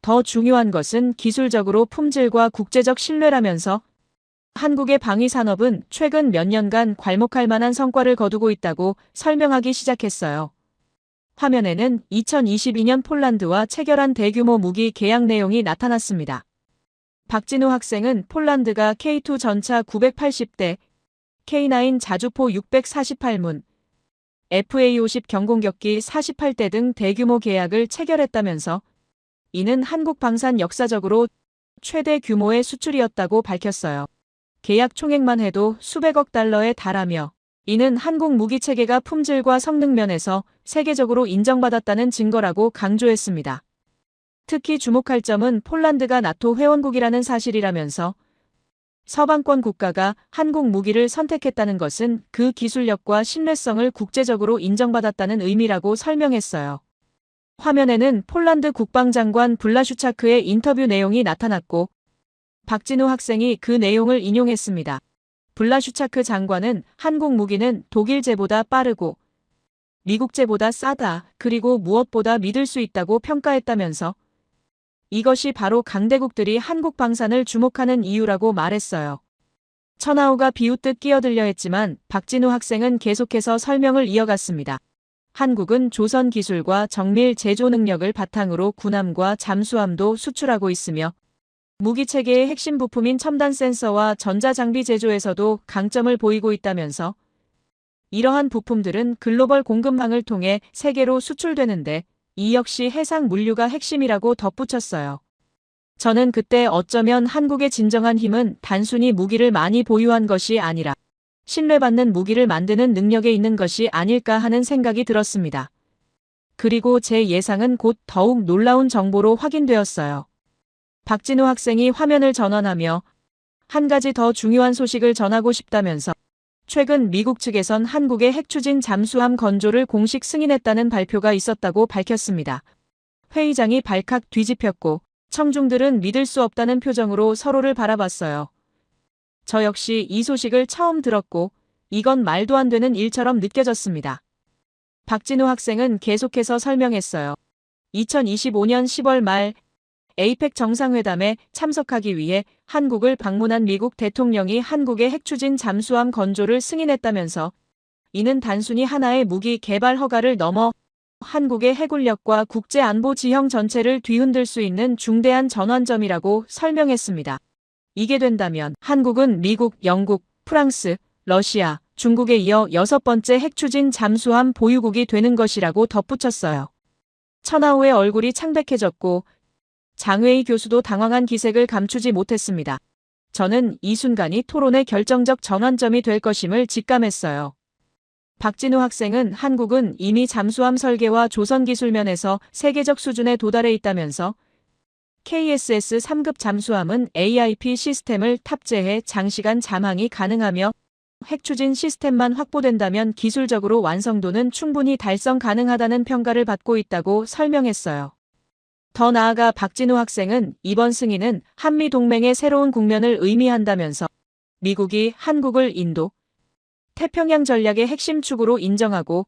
더 중요한 것은 기술적으로 품질과 국제적 신뢰라면서 한국의 방위 산업은 최근 몇 년간 괄목할 만한 성과를 거두고 있다고 설명하기 시작했어요. 화면에는 2022년 폴란드와 체결한 대규모 무기 계약 내용이 나타났습니다. 박진우 학생은 폴란드가 K2 전차 980대, K9 자주포 648문, FA50 경공격기 48대 등 대규모 계약을 체결했다면서 이는 한국 방산 역사적으로 최대 규모의 수출이었다고 밝혔어요. 계약 총액만 해도 수백억 달러에 달하며 이는 한국 무기체계가 품질과 성능 면에서 세계적으로 인정받았다는 증거라고 강조했습니다. 특히 주목할 점은 폴란드가 나토 회원국이라는 사실이라면서 서방권 국가가 한국 무기를 선택했다는 것은 그 기술력과 신뢰성을 국제적으로 인정받았다는 의미라고 설명했어요. 화면에는 폴란드 국방장관 블라슈차크의 인터뷰 내용이 나타났고 박진우 학생이 그 내용을 인용했습니다. 블라슈차크 장관은 한국 무기는 독일제보다 빠르고 미국제보다 싸다, 그리고 무엇보다 믿을 수 있다고 평가했다면서 이것이 바로 강대국들이 한국 방산을 주목하는 이유라고 말했어요. 천하우가 비웃듯 끼어들려 했지만 박진우 학생은 계속해서 설명을 이어갔습니다. 한국은 조선 기술과 정밀 제조 능력을 바탕으로 군함과 잠수함도 수출하고 있으며 무기체계의 핵심 부품인 첨단 센서와 전자장비 제조에서도 강점을 보이고 있다면서 이러한 부품들은 글로벌 공급망을 통해 세계로 수출되는데 이 역시 해상 물류가 핵심이라고 덧붙였어요. 저는 그때 어쩌면 한국의 진정한 힘은 단순히 무기를 많이 보유한 것이 아니라 신뢰받는 무기를 만드는 능력에 있는 것이 아닐까 하는 생각이 들었습니다. 그리고 제 예상은 곧 더욱 놀라운 정보로 확인되었어요. 박진우 학생이 화면을 전환하며 한 가지 더 중요한 소식을 전하고 싶다면서 최근 미국 측에선 한국의 핵추진 잠수함 건조를 공식 승인했다는 발표가 있었다고 밝혔습니다. 회의장이 발칵 뒤집혔고 청중들은 믿을 수 없다는 표정으로 서로를 바라봤어요. 저 역시 이 소식을 처음 들었고 이건 말도 안 되는 일처럼 느껴졌습니다. 박진우 학생은 계속해서 설명했어요. 2025년 10월 말 에이펙 정상회담에 참석하기 위해 한국을 방문한 미국 대통령이 한국의 핵추진 잠수함 건조를 승인했다면서 이는 단순히 하나의 무기 개발 허가를 넘어 한국의 해군력과 국제안보 지형 전체를 뒤흔들 수 있는 중대한 전환점이라고 설명했습니다. 이게 된다면 한국은 미국, 영국, 프랑스, 러시아, 중국에 이어 6번째 핵추진 잠수함 보유국이 되는 것이라고 덧붙였어요. 천하우의 얼굴이 창백해졌고 장외희 교수도 당황한 기색을 감추지 못했습니다. 저는 이 순간이 토론의 결정적 전환점이 될 것임을 직감했어요. 박진우 학생은 한국은 이미 잠수함 설계와 조선 기술 면에서 세계적 수준에 도달해 있다면서 KSS 3급 잠수함은 AIP 시스템을 탑재해 장시간 잠항이 가능하며 핵추진 시스템만 확보된다면 기술적으로 완성도는 충분히 달성 가능하다는 평가를 받고 있다고 설명했어요. 더 나아가 박진우 학생은 이번 승인은 한미동맹의 새로운 국면을 의미한다면서 미국이 한국을 인도, 태평양 전략의 핵심 축으로 인정하고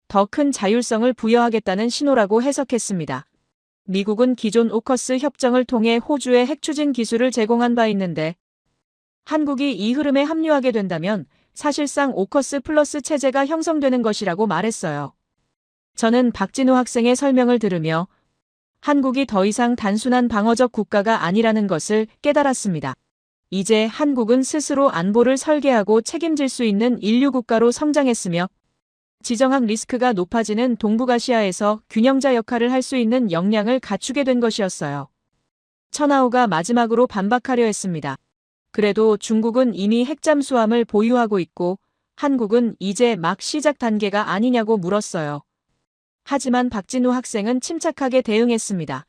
더 큰 자율성을 부여하겠다는 신호라고 해석했습니다. 미국은 기존 오커스 협정을 통해 호주에 핵추진 기술을 제공한 바 있는데 한국이 이 흐름에 합류하게 된다면 사실상 오커스 플러스 체제가 형성되는 것이라고 말했어요. 저는 박진우 학생의 설명을 들으며 한국이 더 이상 단순한 방어적 국가가 아니라는 것을 깨달았습니다. 이제 한국은 스스로 안보를 설계하고 책임질 수 있는 인류 국가로 성장했으며 지정학 리스크가 높아지는 동북아시아에서 균형자 역할을 할 수 있는 역량을 갖추게 된 것이었어요. 천하우가 마지막으로 반박하려 했습니다. 그래도 중국은 이미 핵잠수함을 보유하고 있고 한국은 이제 막 시작 단계가 아니냐고 물었어요. 하지만 박진우 학생은 침착하게 대응했습니다.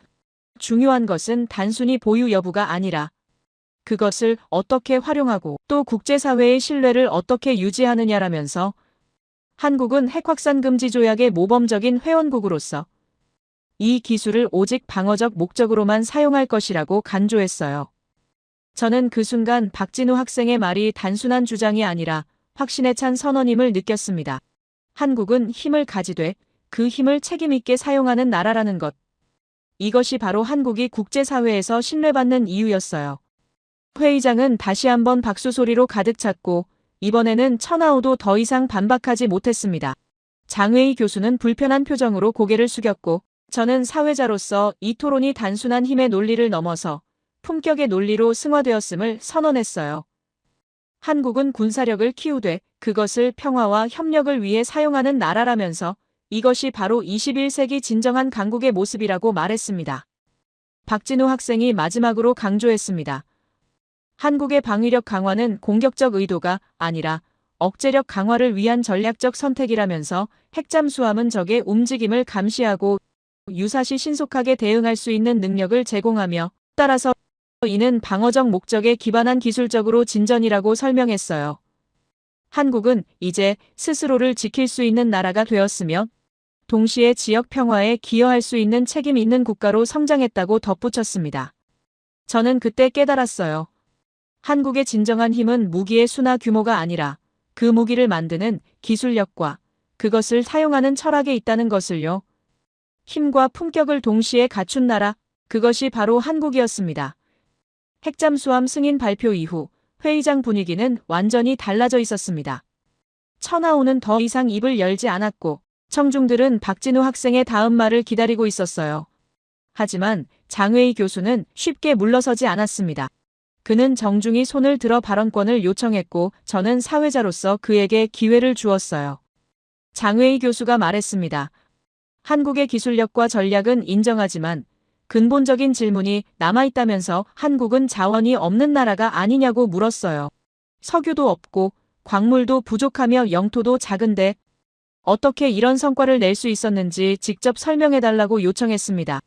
중요한 것은 단순히 보유 여부가 아니라 그것을 어떻게 활용하고 또 국제사회의 신뢰를 어떻게 유지하느냐라면서 한국은 핵확산 금지 조약의 모범적인 회원국으로서 이 기술을 오직 방어적 목적으로만 사용할 것이라고 간조했어요. 저는 그 순간 박진우 학생의 말이 단순한 주장이 아니라 확신에 찬 선언임을 느꼈습니다. 한국은 힘을 가지되 그 힘을 책임있게 사용하는 나라라는 것. 이것이 바로 한국이 국제사회에서 신뢰받는 이유였어요. 회의장은 다시 한번 박수 소리로 가득 찼고 이번에는 천하우도 더 이상 반박하지 못했습니다. 장의희 교수는 불편한 표정으로 고개를 숙였고 저는 사회자로서 이 토론이 단순한 힘의 논리를 넘어서 품격의 논리로 승화되었음을 선언했어요. 한국은 군사력을 키우되 그것을 평화와 협력을 위해 사용하는 나라라면서 이것이 바로 21세기 진정한 강국의 모습이라고 말했습니다. 박진우 학생이 마지막으로 강조했습니다. 한국의 방위력 강화는 공격적 의도가 아니라 억제력 강화를 위한 전략적 선택이라면서 핵잠수함은 적의 움직임을 감시하고 유사시 신속하게 대응할 수 있는 능력을 제공하며 따라서 이는 방어적 목적에 기반한 기술적으로 진전이라고 설명했어요. 한국은 이제 스스로를 지킬 수 있는 나라가 되었으며 동시에 지역 평화에 기여할 수 있는 책임 있는 국가로 성장했다고 덧붙였습니다. 저는 그때 깨달았어요. 한국의 진정한 힘은 무기의 수나 규모가 아니라 그 무기를 만드는 기술력과 그것을 사용하는 철학에 있다는 것을요. 힘과 품격을 동시에 갖춘 나라, 그것이 바로 한국이었습니다. 핵잠수함 승인 발표 이후 회의장 분위기는 완전히 달라져 있었습니다. 천하우는 더 이상 입을 열지 않았고 청중들은 박진우 학생의 다음 말을 기다리고 있었어요. 하지만 장의희 교수는 쉽게 물러서지 않았습니다. 그는 정중히 손을 들어 발언권을 요청했고 저는 사회자로서 그에게 기회를 주었어요. 장의희 교수가 말했습니다. 한국의 기술력과 전략은 인정하지만 근본적인 질문이 남아있다면서 한국은 자원이 없는 나라가 아니냐고 물었어요. 석유도 없고 광물도 부족하며 영토도 작은데 어떻게 이런 성과를 낼 수 있었는지 직접 설명해달라고 요청했습니다.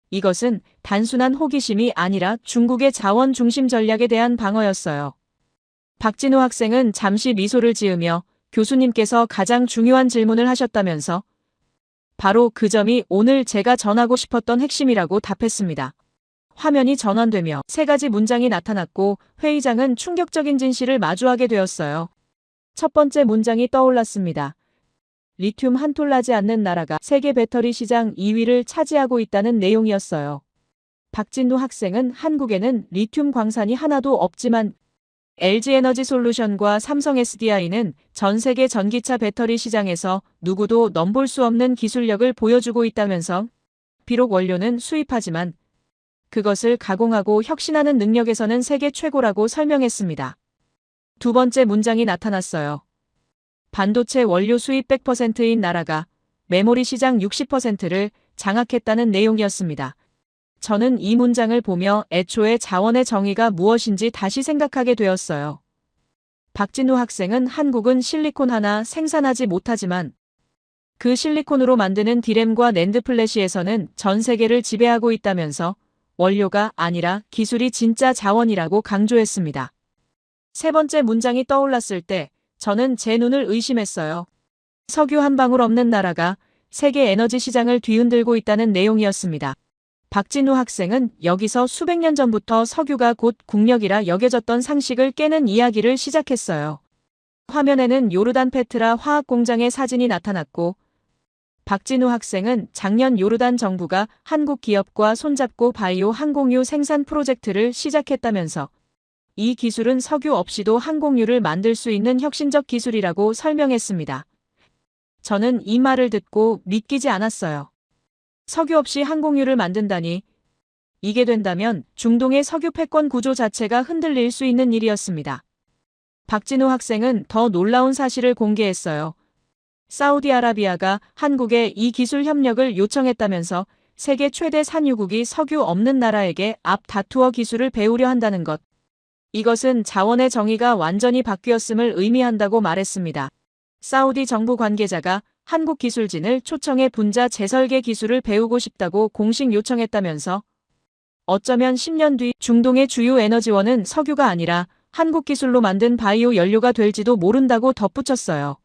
이것은 단순한 호기심이 아니라 중국의 자원 중심 전략에 대한 방어였어요. 박진우 학생은 잠시 미소를 지으며 교수님께서 가장 중요한 질문을 하셨다면서 바로 그 점이 오늘 제가 전하고 싶었던 핵심이라고 답했습니다. 화면이 전환되며 세 가지 문장이 나타났고 회의장은 충격적인 진실을 마주하게 되었어요. 첫 번째 문장이 떠올랐습니다. 리튬 한 톨 나지 않는 나라가 세계 배터리 시장 2위를 차지하고 있다는 내용이었어요. 박진우 학생은 한국에는 리튬 광산이 하나도 없지만 LG에너지솔루션과 삼성 SDI는 전 세계 전기차 배터리 시장에서 누구도 넘볼 수 없는 기술력을 보여주고 있다면서 비록 원료는 수입하지만 그것을 가공하고 혁신하는 능력에서는 세계 최고라고 설명했습니다. 두 번째 문장이 나타났어요. 반도체 원료 수입 100%인 나라가 메모리 시장 60%를 장악했다는 내용이었습니다. 저는 이 문장을 보며 애초에 자원의 정의가 무엇인지 다시 생각하게 되었어요. 박진우 학생은 한국은 실리콘 하나 생산하지 못하지만 그 실리콘으로 만드는 디램과 낸드 플래시에서는 전 세계를 지배하고 있다면서 원료가 아니라 기술이 진짜 자원이라고 강조했습니다. 세 번째 문장이 떠올랐을 때 저는 제 눈을 의심했어요. 석유 한 방울 없는 나라가 세계 에너지 시장을 뒤흔들고 있다는 내용이었습니다. 박진우 학생은 여기서 수백 년 전부터 석유가 곧 국력이라 여겨졌던 상식을 깨는 이야기를 시작했어요. 화면에는 요르단 페트라 화학공장의 사진이 나타났고 박진우 학생은 작년 요르단 정부가 한국 기업과 손잡고 바이오 항공유 생산 프로젝트를 시작했다면서 이 기술은 석유 없이도 항공유를 만들 수 있는 혁신적 기술이라고 설명했습니다. 저는 이 말을 듣고 믿기지 않았어요. 석유 없이 항공유를 만든다니 이게 된다면 중동의 석유 패권 구조 자체가 흔들릴 수 있는 일이었습니다. 박진우 학생은 더 놀라운 사실을 공개했어요. 사우디아라비아가 한국에 이 기술 협력을 요청했다면서 세계 최대 산유국이 석유 없는 나라에게 앞다투어 기술을 배우려 한다는 것. 이것은 자원의 정의가 완전히 바뀌었음을 의미한다고 말했습니다. 사우디 정부 관계자가 한국 기술진을 초청해 분자 재설계 기술을 배우고 싶다고 공식 요청했다면서 어쩌면 10년 뒤 중동의 주요 에너지원은 석유가 아니라 한국 기술로 만든 바이오 연료가 될지도 모른다고 덧붙였어요.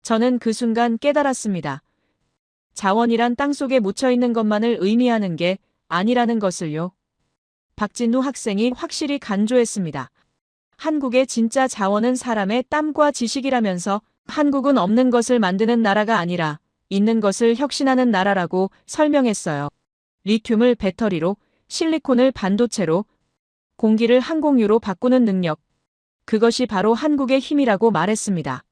저는 그 순간 깨달았습니다. 자원이란 땅속에 묻혀있는 것만을 의미하는 게 아니라는 것을요. 박진우 학생이 확실히 간조했습니다. 한국의 진짜 자원은 사람의 땀과 지식이라면서 한국은 없는 것을 만드는 나라가 아니라 있는 것을 혁신하는 나라라고 설명했어요. 리튬을 배터리로, 실리콘을 반도체로, 공기를 항공유로 바꾸는 능력. 그것이 바로 한국의 힘이라고 말했습니다.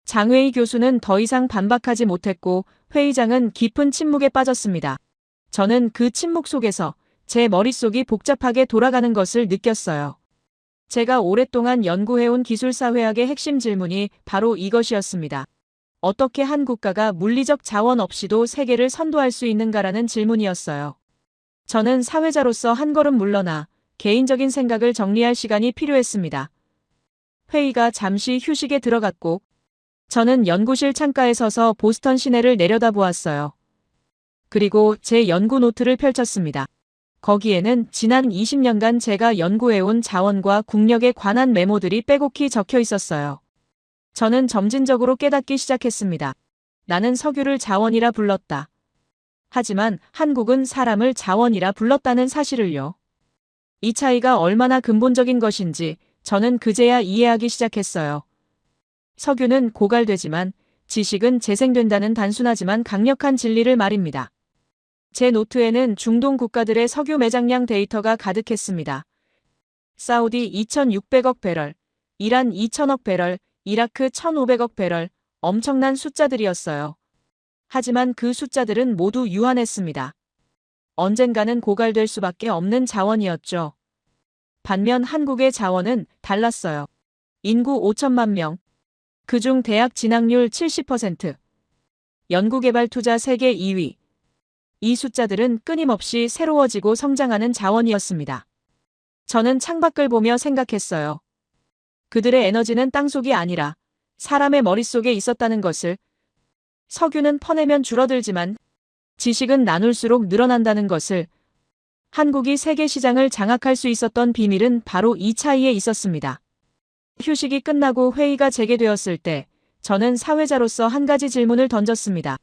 장웨이 교수는 더 이상 반박하지 못했고 회의장은 깊은 침묵에 빠졌습니다. 저는 그 침묵 속에서 제 머릿속이 복잡하게 돌아가는 것을 느꼈어요. 제가 오랫동안 연구해온 기술사회학의 핵심 질문이 바로 이것이었습니다. 어떻게 한 국가가 물리적 자원 없이도 세계를 선도할 수 있는가라는 질문이었어요. 저는 사회자로서 한 걸음 물러나 개인적인 생각을 정리할 시간이 필요했습니다. 회의가 잠시 휴식에 들어갔고 저는 연구실 창가에 서서 보스턴 시내를 내려다보았어요. 그리고 제 연구 노트를 펼쳤습니다. 거기에는 지난 20년간 제가 연구해온 자원과 국력에 관한 메모들이 빼곡히 적혀 있었어요. 저는 점진적으로 깨닫기 시작했습니다. 나는 석유를 자원이라 불렀다. 하지만 한국은 사람을 자원이라 불렀다는 사실을요. 이 차이가 얼마나 근본적인 것인지 저는 그제야 이해하기 시작했어요. 석유는 고갈되지만 지식은 재생된다는 단순하지만 강력한 진리를 말입니다. 제 노트에는 중동 국가들의 석유 매장량 데이터가 가득했습니다. 사우디 2,600억 배럴, 이란 2,000억 배럴, 이라크 1,500억 배럴, 엄청난 숫자들이었어요. 하지만 그 숫자들은 모두 유한했습니다. 언젠가는 고갈될 수밖에 없는 자원이었죠. 반면 한국의 자원은 달랐어요. 인구 5천만 명, 그중 대학 진학률 70%, 연구개발 투자 세계 2위. 이 숫자들은 끊임없이 새로워지고 성장하는 자원이었습니다. 저는 창밖을 보며 생각했어요. 그들의 에너지는 땅속이 아니라 사람의 머릿속에 있었다는 것을. 석유는 퍼내면 줄어들지만 지식은 나눌수록 늘어난다는 것을. 한국이 세계 시장을 장악할 수 있었던 비밀은 바로 이 차이에 있었습니다. 휴식이 끝나고 회의가 재개되었을 때 저는 사회자로서 한 가지 질문을 던졌습니다.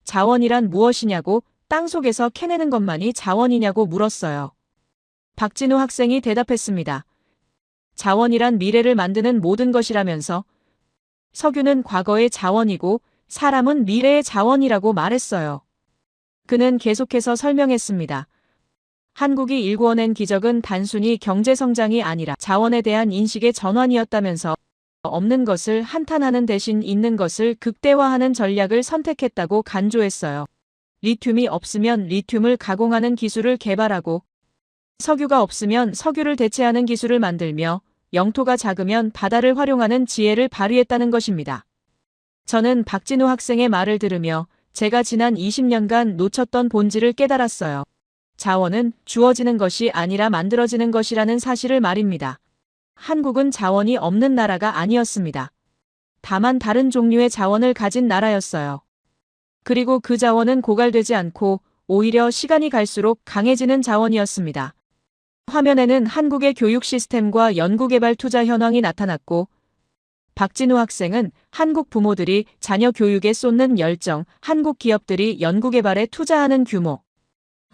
자원이란 무엇이냐고, 땅속에서 캐내는 것만이 자원이냐고 물었어요. 박진우 학생이 대답했습니다. 자원이란 미래를 만드는 모든 것이라면서. 석유는 과거의 자원이고 사람은 미래의 자원이라고 말했어요. 그는 계속해서 설명했습니다. 한국이 일구어낸 기적은 단순히 경제성장이 아니라 자원에 대한 인식의 전환이었다면서 없는 것을 한탄하는 대신 있는 것을 극대화하는 전략을 선택했다고 간조했어요. 리튬이 없으면 리튬을 가공하는 기술을 개발하고 석유가 없으면 석유를 대체하는 기술을 만들며 영토가 작으면 바다를 활용하는 지혜를 발휘했다는 것입니다. 저는 박진우 학생의 말을 들으며 제가 지난 20년간 놓쳤던 본질을 깨달았어요. 자원은 주어지는 것이 아니라 만들어지는 것이라는 사실을 말입니다. 한국은 자원이 없는 나라가 아니었습니다. 다만 다른 종류의 자원을 가진 나라였어요. 그리고 그 자원은 고갈되지 않고 오히려 시간이 갈수록 강해지는 자원이었습니다. 화면에는 한국의 교육 시스템과 연구개발 투자 현황이 나타났고 박진우 학생은 한국 부모들이 자녀 교육에 쏟는 열정, 한국 기업들이 연구개발에 투자하는 규모,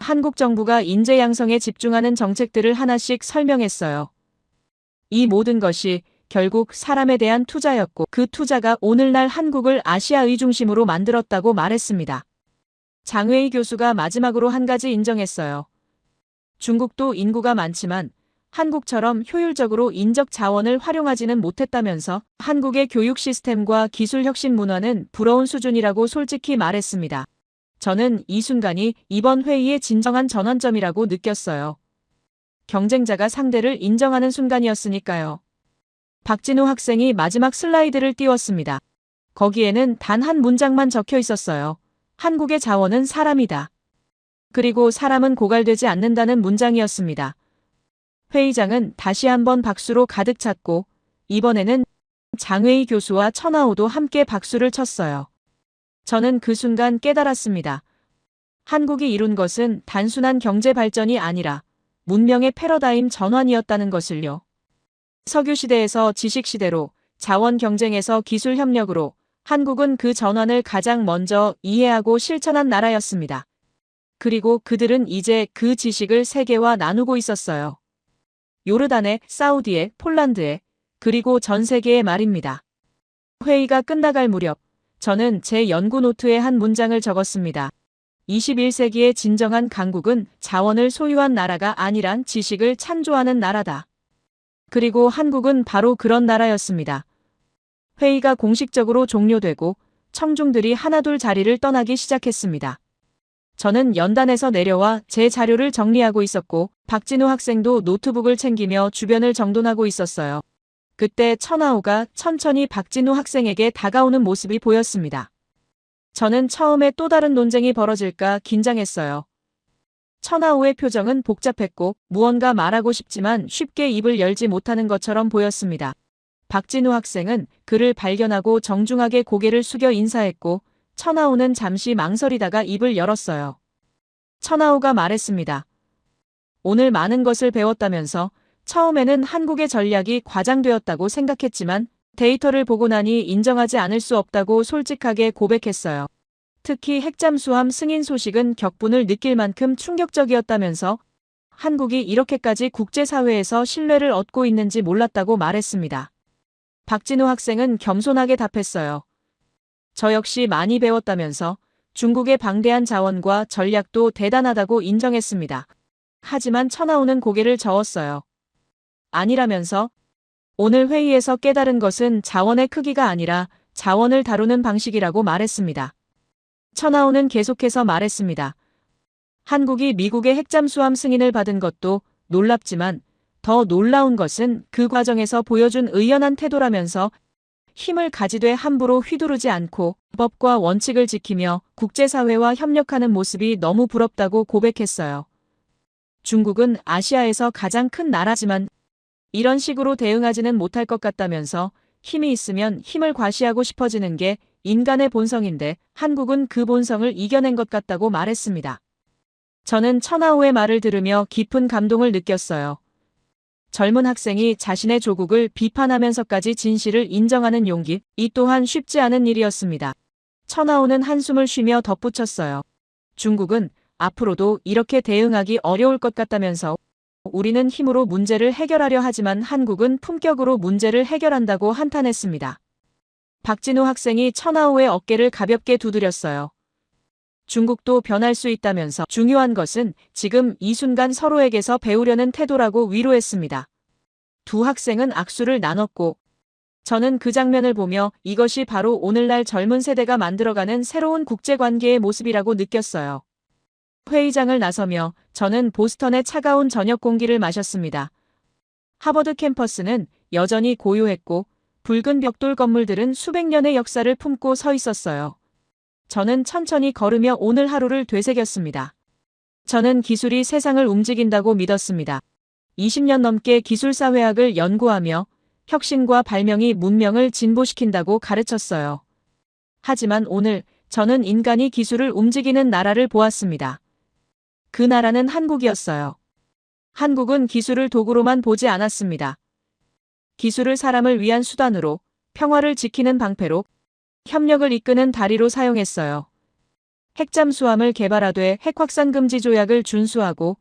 한국 정부가 인재 양성에 집중하는 정책들을 하나씩 설명했어요. 이 모든 것이 결국 사람에 대한 투자였고 그 투자가 오늘날 한국을 아시아의 중심으로 만들었다고 말했습니다. 장웨이 교수가 마지막으로 한 가지 인정했어요. 중국도 인구가 많지만 한국처럼 효율적으로 인적 자원을 활용하지는 못했다면서 한국의 교육 시스템과 기술 혁신 문화는 부러운 수준이라고 솔직히 말했습니다. 저는 이 순간이 이번 회의의 진정한 전환점이라고 느꼈어요. 경쟁자가 상대를 인정하는 순간이었으니까요. 박진우 학생이 마지막 슬라이드를 띄웠습니다. 거기에는 단 한 문장만 적혀 있었어요. 한국의 자원은 사람이다. 그리고 사람은 고갈되지 않는다는 문장이었습니다. 회의장은 다시 한번 박수로 가득 찼고 이번에는 장웨이 교수와 천하오도 함께 박수를 쳤어요. 저는 그 순간 깨달았습니다. 한국이 이룬 것은 단순한 경제 발전이 아니라 문명의 패러다임 전환이었다는 것을요. 석유 시대에서 지식 시대로, 자원 경쟁에서 기술 협력으로 한국은 그 전환을 가장 먼저 이해하고 실천한 나라였습니다. 그리고 그들은 이제 그 지식을 세계와 나누고 있었어요. 요르단에, 사우디에, 폴란드에, 그리고 전 세계에 말입니다. 회의가 끝나갈 무렵 저는 제 연구 노트에 한 문장을 적었습니다. 21세기의 진정한 강국은 자원을 소유한 나라가 아니란 지식을 찬조하는 나라다. 그리고 한국은 바로 그런 나라였습니다. 회의가 공식적으로 종료되고 청중들이 하나둘 자리를 떠나기 시작했습니다. 저는 연단에서 내려와 제 자료를 정리하고 있었고 박진우 학생도 노트북을 챙기며 주변을 정돈하고 있었어요. 그때 천하우가 천천히 박진우 학생에게 다가오는 모습이 보였습니다. 저는 처음에 또 다른 논쟁이 벌어질까 긴장했어요. 천하우의 표정은 복잡했고 무언가 말하고 싶지만 쉽게 입을 열지 못하는 것처럼 보였습니다. 박진우 학생은 그를 발견하고 정중하게 고개를 숙여 인사했고 천하우는 잠시 망설이다가 입을 열었어요. 천하우가 말했습니다. 오늘 많은 것을 배웠다면서 처음에는 한국의 전략이 과장되었다고 생각했지만 데이터를 보고 나니 인정하지 않을 수 없다고 솔직하게 고백했어요. 특히 핵잠수함 승인 소식은 격분을 느낄 만큼 충격적이었다면서 한국이 이렇게까지 국제사회에서 신뢰를 얻고 있는지 몰랐다고 말했습니다. 박진우 학생은 겸손하게 답했어요. 저 역시 많이 배웠다면서 중국의 방대한 자원과 전략도 대단하다고 인정했습니다. 하지만 천하우는 고개를 저었어요. 아니라면서 오늘 회의에서 깨달은 것은 자원의 크기가 아니라 자원을 다루는 방식이라고 말했습니다. 천하우는 계속해서 말했습니다. 한국이 미국의 핵잠수함 승인을 받은 것도 놀랍지만 더 놀라운 것은 그 과정에서 보여준 의연한 태도라면서 힘을 가지되 함부로 휘두르지 않고 법과 원칙을 지키며 국제사회와 협력하는 모습이 너무 부럽다고 고백했어요. 중국은 아시아에서 가장 큰 나라지만 이런 식으로 대응하지는 못할 것 같다면서 힘이 있으면 힘을 과시하고 싶어지는 게 인간의 본성인데 한국은 그 본성을 이겨낸 것 같다고 말했습니다. 저는 천하우의 말을 들으며 깊은 감동을 느꼈어요. 젊은 학생이 자신의 조국을 비판하면서까지 진실을 인정하는 용기, 이 또한 쉽지 않은 일이었습니다. 천하우는 한숨을 쉬며 덧붙였어요. 중국은 앞으로도 이렇게 대응하기 어려울 것 같다면서 우리는 힘으로 문제를 해결하려 하지만 한국은 품격으로 문제를 해결한다고 한탄했습니다. 박진우 학생이 천하우의 어깨를 가볍게 두드렸어요. 중국도 변할 수 있다면서 중요한 것은 지금 이 순간 서로에게서 배우려는 태도라고 위로했습니다. 두 학생은 악수를 나눴고 저는 그 장면을 보며 이것이 바로 오늘날 젊은 세대가 만들어가는 새로운 국제관계의 모습이라고 느꼈어요. 회의장을 나서며 저는 보스턴의 차가운 저녁 공기를 마셨습니다. 하버드 캠퍼스는 여전히 고요했고 붉은 벽돌 건물들은 수백 년의 역사를 품고 서 있었어요. 저는 천천히 걸으며 오늘 하루를 되새겼습니다. 저는 기술이 세상을 움직인다고 믿었습니다. 20년 넘게 기술사회학을 연구하며 혁신과 발명이 문명을 진보시킨다고 가르쳤어요. 하지만 오늘 저는 인간이 기술을 움직이는 나라를 보았습니다. 그 나라는 한국이었어요. 한국은 기술을 도구로만 보지 않았습니다. 기술을 사람을 위한 수단으로, 평화를 지키는 방패로, 협력을 이끄는 다리로 사용했어요. 핵잠수함을 개발하되 핵확산 금지 조약을 준수하고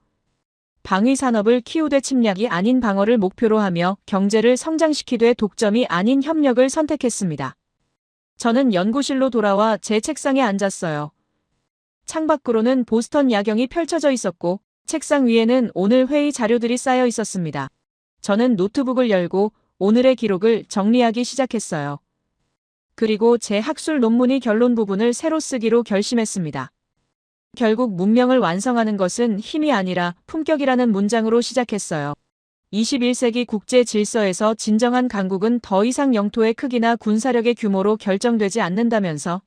방위산업을 키우되 침략이 아닌 방어를 목표로 하며 경제를 성장시키되 독점이 아닌 협력을 선택했습니다. 저는 연구실로 돌아와 제 책상에 앉았어요. 창밖으로는 보스턴 야경이 펼쳐져 있었고 책상 위에는 오늘 회의 자료들이 쌓여 있었습니다. 저는 노트북을 열고 오늘의 기록을 정리하기 시작했어요. 그리고 제 학술 논문이 결론 부분을 새로 쓰기로 결심했습니다. 결국 문명을 완성하는 것은 힘이 아니라 품격이라는 문장으로 시작했어요. 21세기 국제 질서에서 진정한 강국은 더 이상 영토의 크기나 군사력의 규모로 결정되지 않는다면서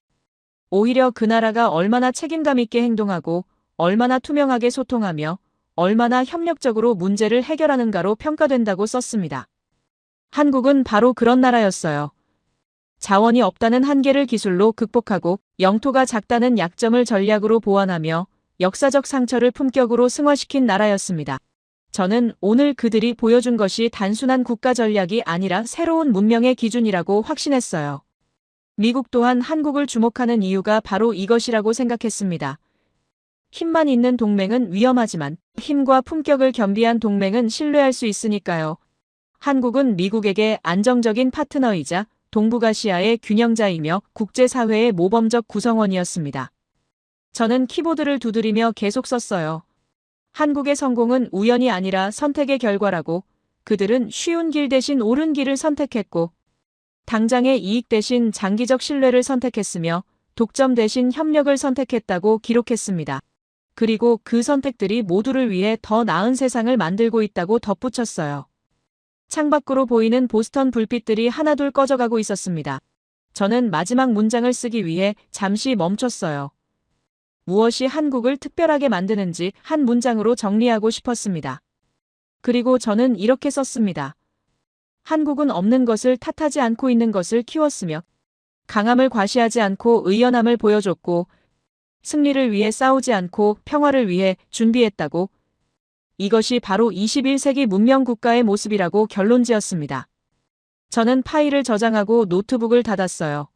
오히려 그 나라가 얼마나 책임감 있게 행동하고 얼마나 투명하게 소통하며 얼마나 협력적으로 문제를 해결하는가로 평가된다고 썼습니다. 한국은 바로 그런 나라였어요. 자원이 없다는 한계를 기술로 극복하고 영토가 작다는 약점을 전략으로 보완하며 역사적 상처를 품격으로 승화시킨 나라였습니다. 저는 오늘 그들이 보여준 것이 단순한 국가 전략이 아니라 새로운 문명의 기준이라고 확신했어요. 미국 또한 한국을 주목하는 이유가 바로 이것이라고 생각했습니다. 힘만 있는 동맹은 위험하지만 힘과 품격을 겸비한 동맹은 신뢰할 수 있으니까요. 한국은 미국에게 안정적인 파트너이자 동북아시아의 균형자이며 국제사회의 모범적 구성원이었습니다. 저는 키보드를 두드리며 계속 썼어요. 한국의 성공은 우연이 아니라 선택의 결과라고, 그들은 쉬운 길 대신 옳은 길을 선택했고 당장의 이익 대신 장기적 신뢰를 선택했으며 독점 대신 협력을 선택했다고 기록했습니다. 그리고 그 선택들이 모두를 위해 더 나은 세상을 만들고 있다고 덧붙였어요. 창밖으로 보이는 보스턴 불빛들이 하나둘 꺼져가고 있었습니다. 저는 마지막 문장을 쓰기 위해 잠시 멈췄어요. 무엇이 한국을 특별하게 만드는지 한 문장으로 정리하고 싶었습니다. 그리고 저는 이렇게 썼습니다. 한국은 없는 것을 탓하지 않고 있는 것을 키웠으며 강함을 과시하지 않고 의연함을 보여줬고 승리를 위해 싸우지 않고 평화를 위해 준비했다고. 이것이 바로 21세기 문명 국가의 모습이라고 결론지었습니다. 저는 파일을 저장하고 노트북을 닫았어요.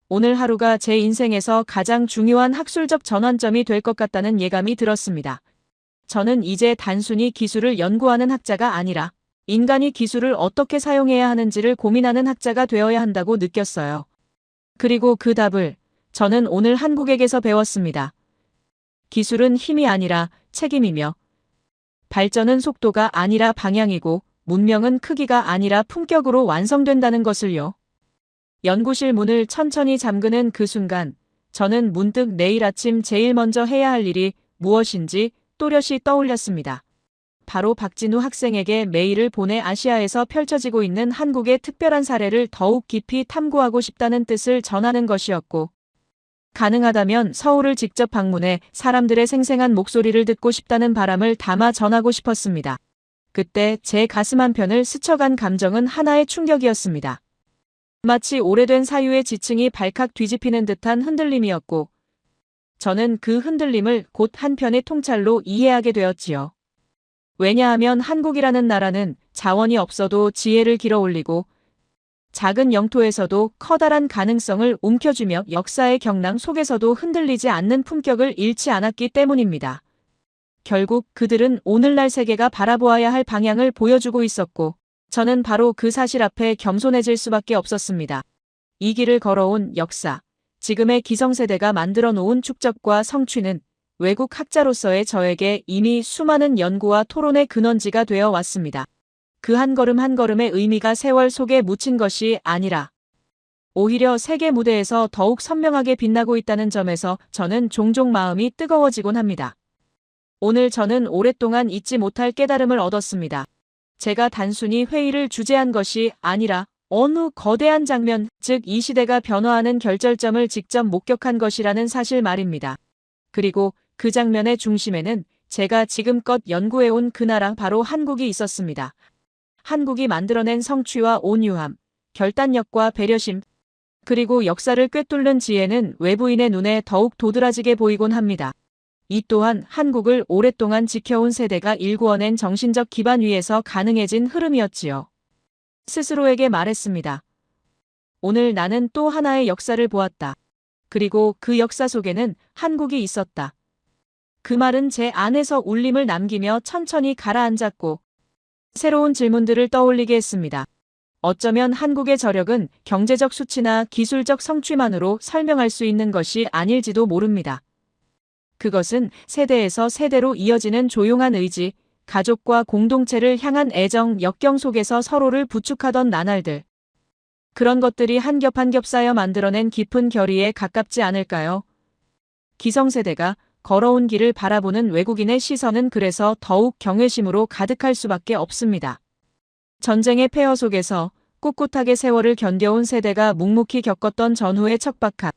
오늘 하루가 제 인생에서 가장 중요한 학술적 전환점이 될 것 같다는 예감이 들었습니다. 저는 이제 단순히 기술을 연구하는 학자가 아니라 인간이 기술을 어떻게 사용해야 하는지를 고민하는 학자가 되어야 한다고 느꼈어요. 그리고 그 답을 저는 오늘 한국에게서 배웠습니다. 기술은 힘이 아니라 책임이며 발전은 속도가 아니라 방향이고 문명은 크기가 아니라 품격으로 완성된다는 것을요. 연구실 문을 천천히 잠그는 그 순간 저는 문득 내일 아침 제일 먼저 해야 할 일이 무엇인지 또렷이 떠올렸습니다. 바로 박진우 학생에게 메일을 보내 아시아에서 펼쳐지고 있는 한국의 특별한 사례를 더욱 깊이 탐구하고 싶다는 뜻을 전하는 것이었고, 가능하다면 서울을 직접 방문해 사람들의 생생한 목소리를 듣고 싶다는 바람을 담아 전하고 싶었습니다. 그때 제 가슴 한편을 스쳐간 감정은 하나의 충격이었습니다. 마치 오래된 사유의 지층이 발칵 뒤집히는 듯한 흔들림이었고, 저는 그 흔들림을 곧 한편의 통찰로 이해하게 되었지요. 왜냐하면 한국이라는 나라는 자원이 없어도 지혜를 길어올리고 작은 영토에서도 커다란 가능성을 움켜쥐며 역사의 경랑 속에서도 흔들리지 않는 품격을 잃지 않았기 때문입니다. 결국 그들은 오늘날 세계가 바라보아야 할 방향을 보여주고 있었고, 저는 바로 그 사실 앞에 겸손해질 수밖에 없었습니다. 이 길을 걸어온 역사, 지금의 기성세대가 만들어 놓은 축적과 성취는 외국 학자로서의 저에게 이미 수많은 연구와 토론의 근원지가 되어 왔습니다. 그 한 걸음 한 걸음의 의미가 세월 속에 묻힌 것이 아니라 오히려 세계 무대에서 더욱 선명하게 빛나고 있다는 점에서 저는 종종 마음이 뜨거워지곤 합니다. 오늘 저는 오랫동안 잊지 못할 깨달음을 얻었습니다. 제가 단순히 회의를 주재한 것이 아니라 어느 거대한 장면, 즉 이 시대가 변화하는 결절점을 직접 목격한 것이라는 사실 말입니다. 그리고 그 장면의 중심에는 제가 지금껏 연구해온 그 나라 바로 한국이 있었습니다. 한국이 만들어낸 성취와 온유함, 결단력과 배려심, 그리고 역사를 꿰뚫는 지혜는 외부인의 눈에 더욱 도드라지게 보이곤 합니다. 이 또한 한국을 오랫동안 지켜온 세대가 일구어낸 정신적 기반 위에서 가능해진 흐름이었지요. 스스로에게 말했습니다. 오늘 나는 또 하나의 역사를 보았다. 그리고 그 역사 속에는 한국이 있었다. 그 말은 제 안에서 울림을 남기며 천천히 가라앉았고 새로운 질문들을 떠올리게 했습니다. 어쩌면 한국의 저력은 경제적 수치나 기술적 성취만으로 설명할 수 있는 것이 아닐지도 모릅니다. 그것은 세대에서 세대로 이어지는 조용한 의지, 가족과 공동체를 향한 애정, 역경 속에서 서로를 부축하던 나날들. 그런 것들이 한 겹 한 겹 쌓여 만들어낸 깊은 결의에 가깝지 않을까요? 기성세대가 걸어온 길을 바라보는 외국인의 시선은 그래서 더욱 경외심으로 가득할 수밖에 없습니다. 전쟁의 폐허 속에서 꿋꿋하게 세월을 견뎌온 세대가 묵묵히 겪었던 전후의 척박함,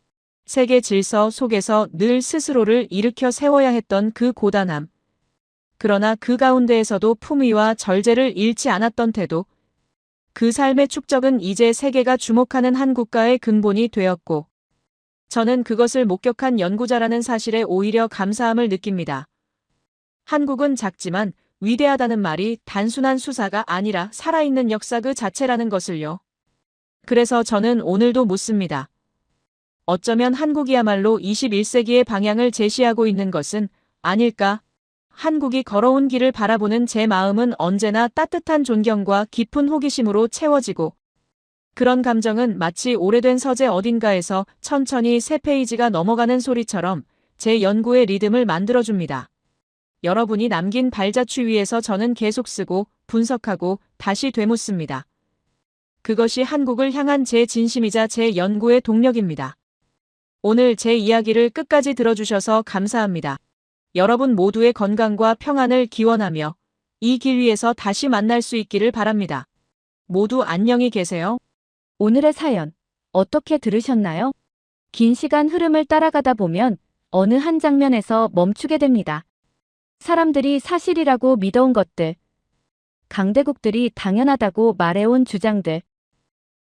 세계 질서 속에서 늘 스스로를 일으켜 세워야 했던 그 고단함. 그러나 그 가운데에서도 품위와 절제를 잃지 않았던 태도. 그 삶의 축적은 이제 세계가 주목하는 한 국가의 근본이 되었고, 저는 그것을 목격한 연구자라는 사실에 오히려 감사함을 느낍니다. 한국은 작지만 위대하다는 말이 단순한 수사가 아니라 살아있는 역사 그 자체라는 것을요. 그래서 저는 오늘도 묻습니다. 어쩌면 한국이야말로 21세기의 방향을 제시하고 있는 것은 아닐까? 한국이 걸어온 길을 바라보는 제 마음은 언제나 따뜻한 존경과 깊은 호기심으로 채워지고, 그런 감정은 마치 오래된 서재 어딘가에서 천천히 새 페이지가 넘어가는 소리처럼 제 연구의 리듬을 만들어줍니다. 여러분이 남긴 발자취 위에서 저는 계속 쓰고 분석하고 다시 되묻습니다. 그것이 한국을 향한 제 진심이자 제 연구의 동력입니다. 오늘 제 이야기를 끝까지 들어주셔서 감사합니다. 여러분 모두의 건강과 평안을 기원하며 이 길 위에서 다시 만날 수 있기를 바랍니다. 모두 안녕히 계세요. 오늘의 사연 어떻게 들으셨나요? 긴 시간 흐름을 따라가다 보면 어느 한 장면에서 멈추게 됩니다. 사람들이 사실이라고 믿어온 것들, 강대국들이 당연하다고 말해온 주장들,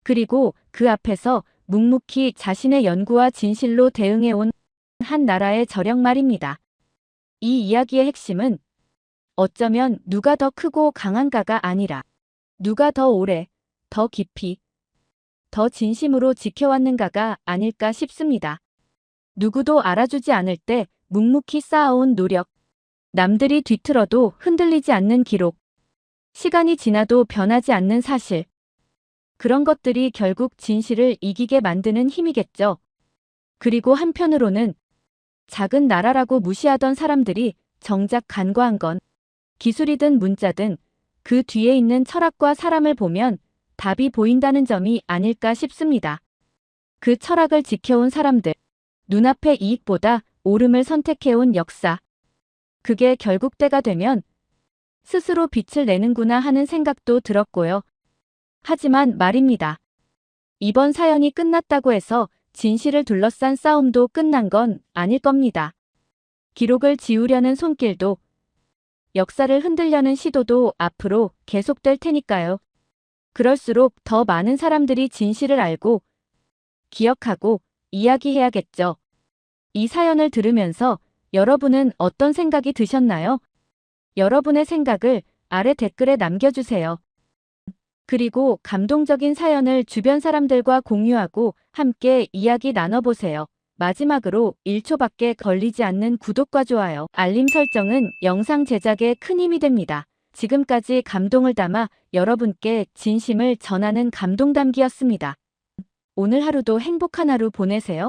그리고 그 앞에서 묵묵히 자신의 연구와 진실로 대응해온 한 나라의 저력 말입니다. 이 이야기의 핵심은 어쩌면 누가 더 크고 강한가가 아니라 누가 더 오래, 더 깊이, 더 진심으로 지켜왔는가가 아닐까 싶습니다. 누구도 알아주지 않을 때 묵묵히 쌓아온 노력, 남들이 뒤틀어도 흔들리지 않는 기록, 시간이 지나도 변하지 않는 사실. 그런 것들이 결국 진실을 이기게 만드는 힘이겠죠. 그리고 한편으로는 작은 나라라고 무시하던 사람들이 정작 간과한 건 기술이든 문자든 그 뒤에 있는 철학과 사람을 보면 답이 보인다는 점이 아닐까 싶습니다. 그 철학을 지켜온 사람들, 눈앞의 이익보다 옳음을 선택해온 역사. 그게 결국 때가 되면 스스로 빛을 내는구나 하는 생각도 들었고요. 하지만 말입니다. 이번 사연이 끝났다고 해서 진실을 둘러싼 싸움도 끝난 건 아닐 겁니다. 기록을 지우려는 손길도, 역사를 흔들려는 시도도 앞으로 계속될 테니까요. 그럴수록 더 많은 사람들이 진실을 알고, 기억하고, 이야기해야겠죠. 이 사연을 들으면서 여러분은 어떤 생각이 드셨나요? 여러분의 생각을 아래 댓글에 남겨주세요. 그리고 감동적인 사연을 주변 사람들과 공유하고 함께 이야기 나눠보세요. 마지막으로 1초밖에 걸리지 않는 구독과 좋아요, 알림 설정은 영상 제작에 큰 힘이 됩니다. 지금까지 감동을 담아 여러분께 진심을 전하는 감동담기였습니다. 오늘 하루도 행복한 하루 보내세요.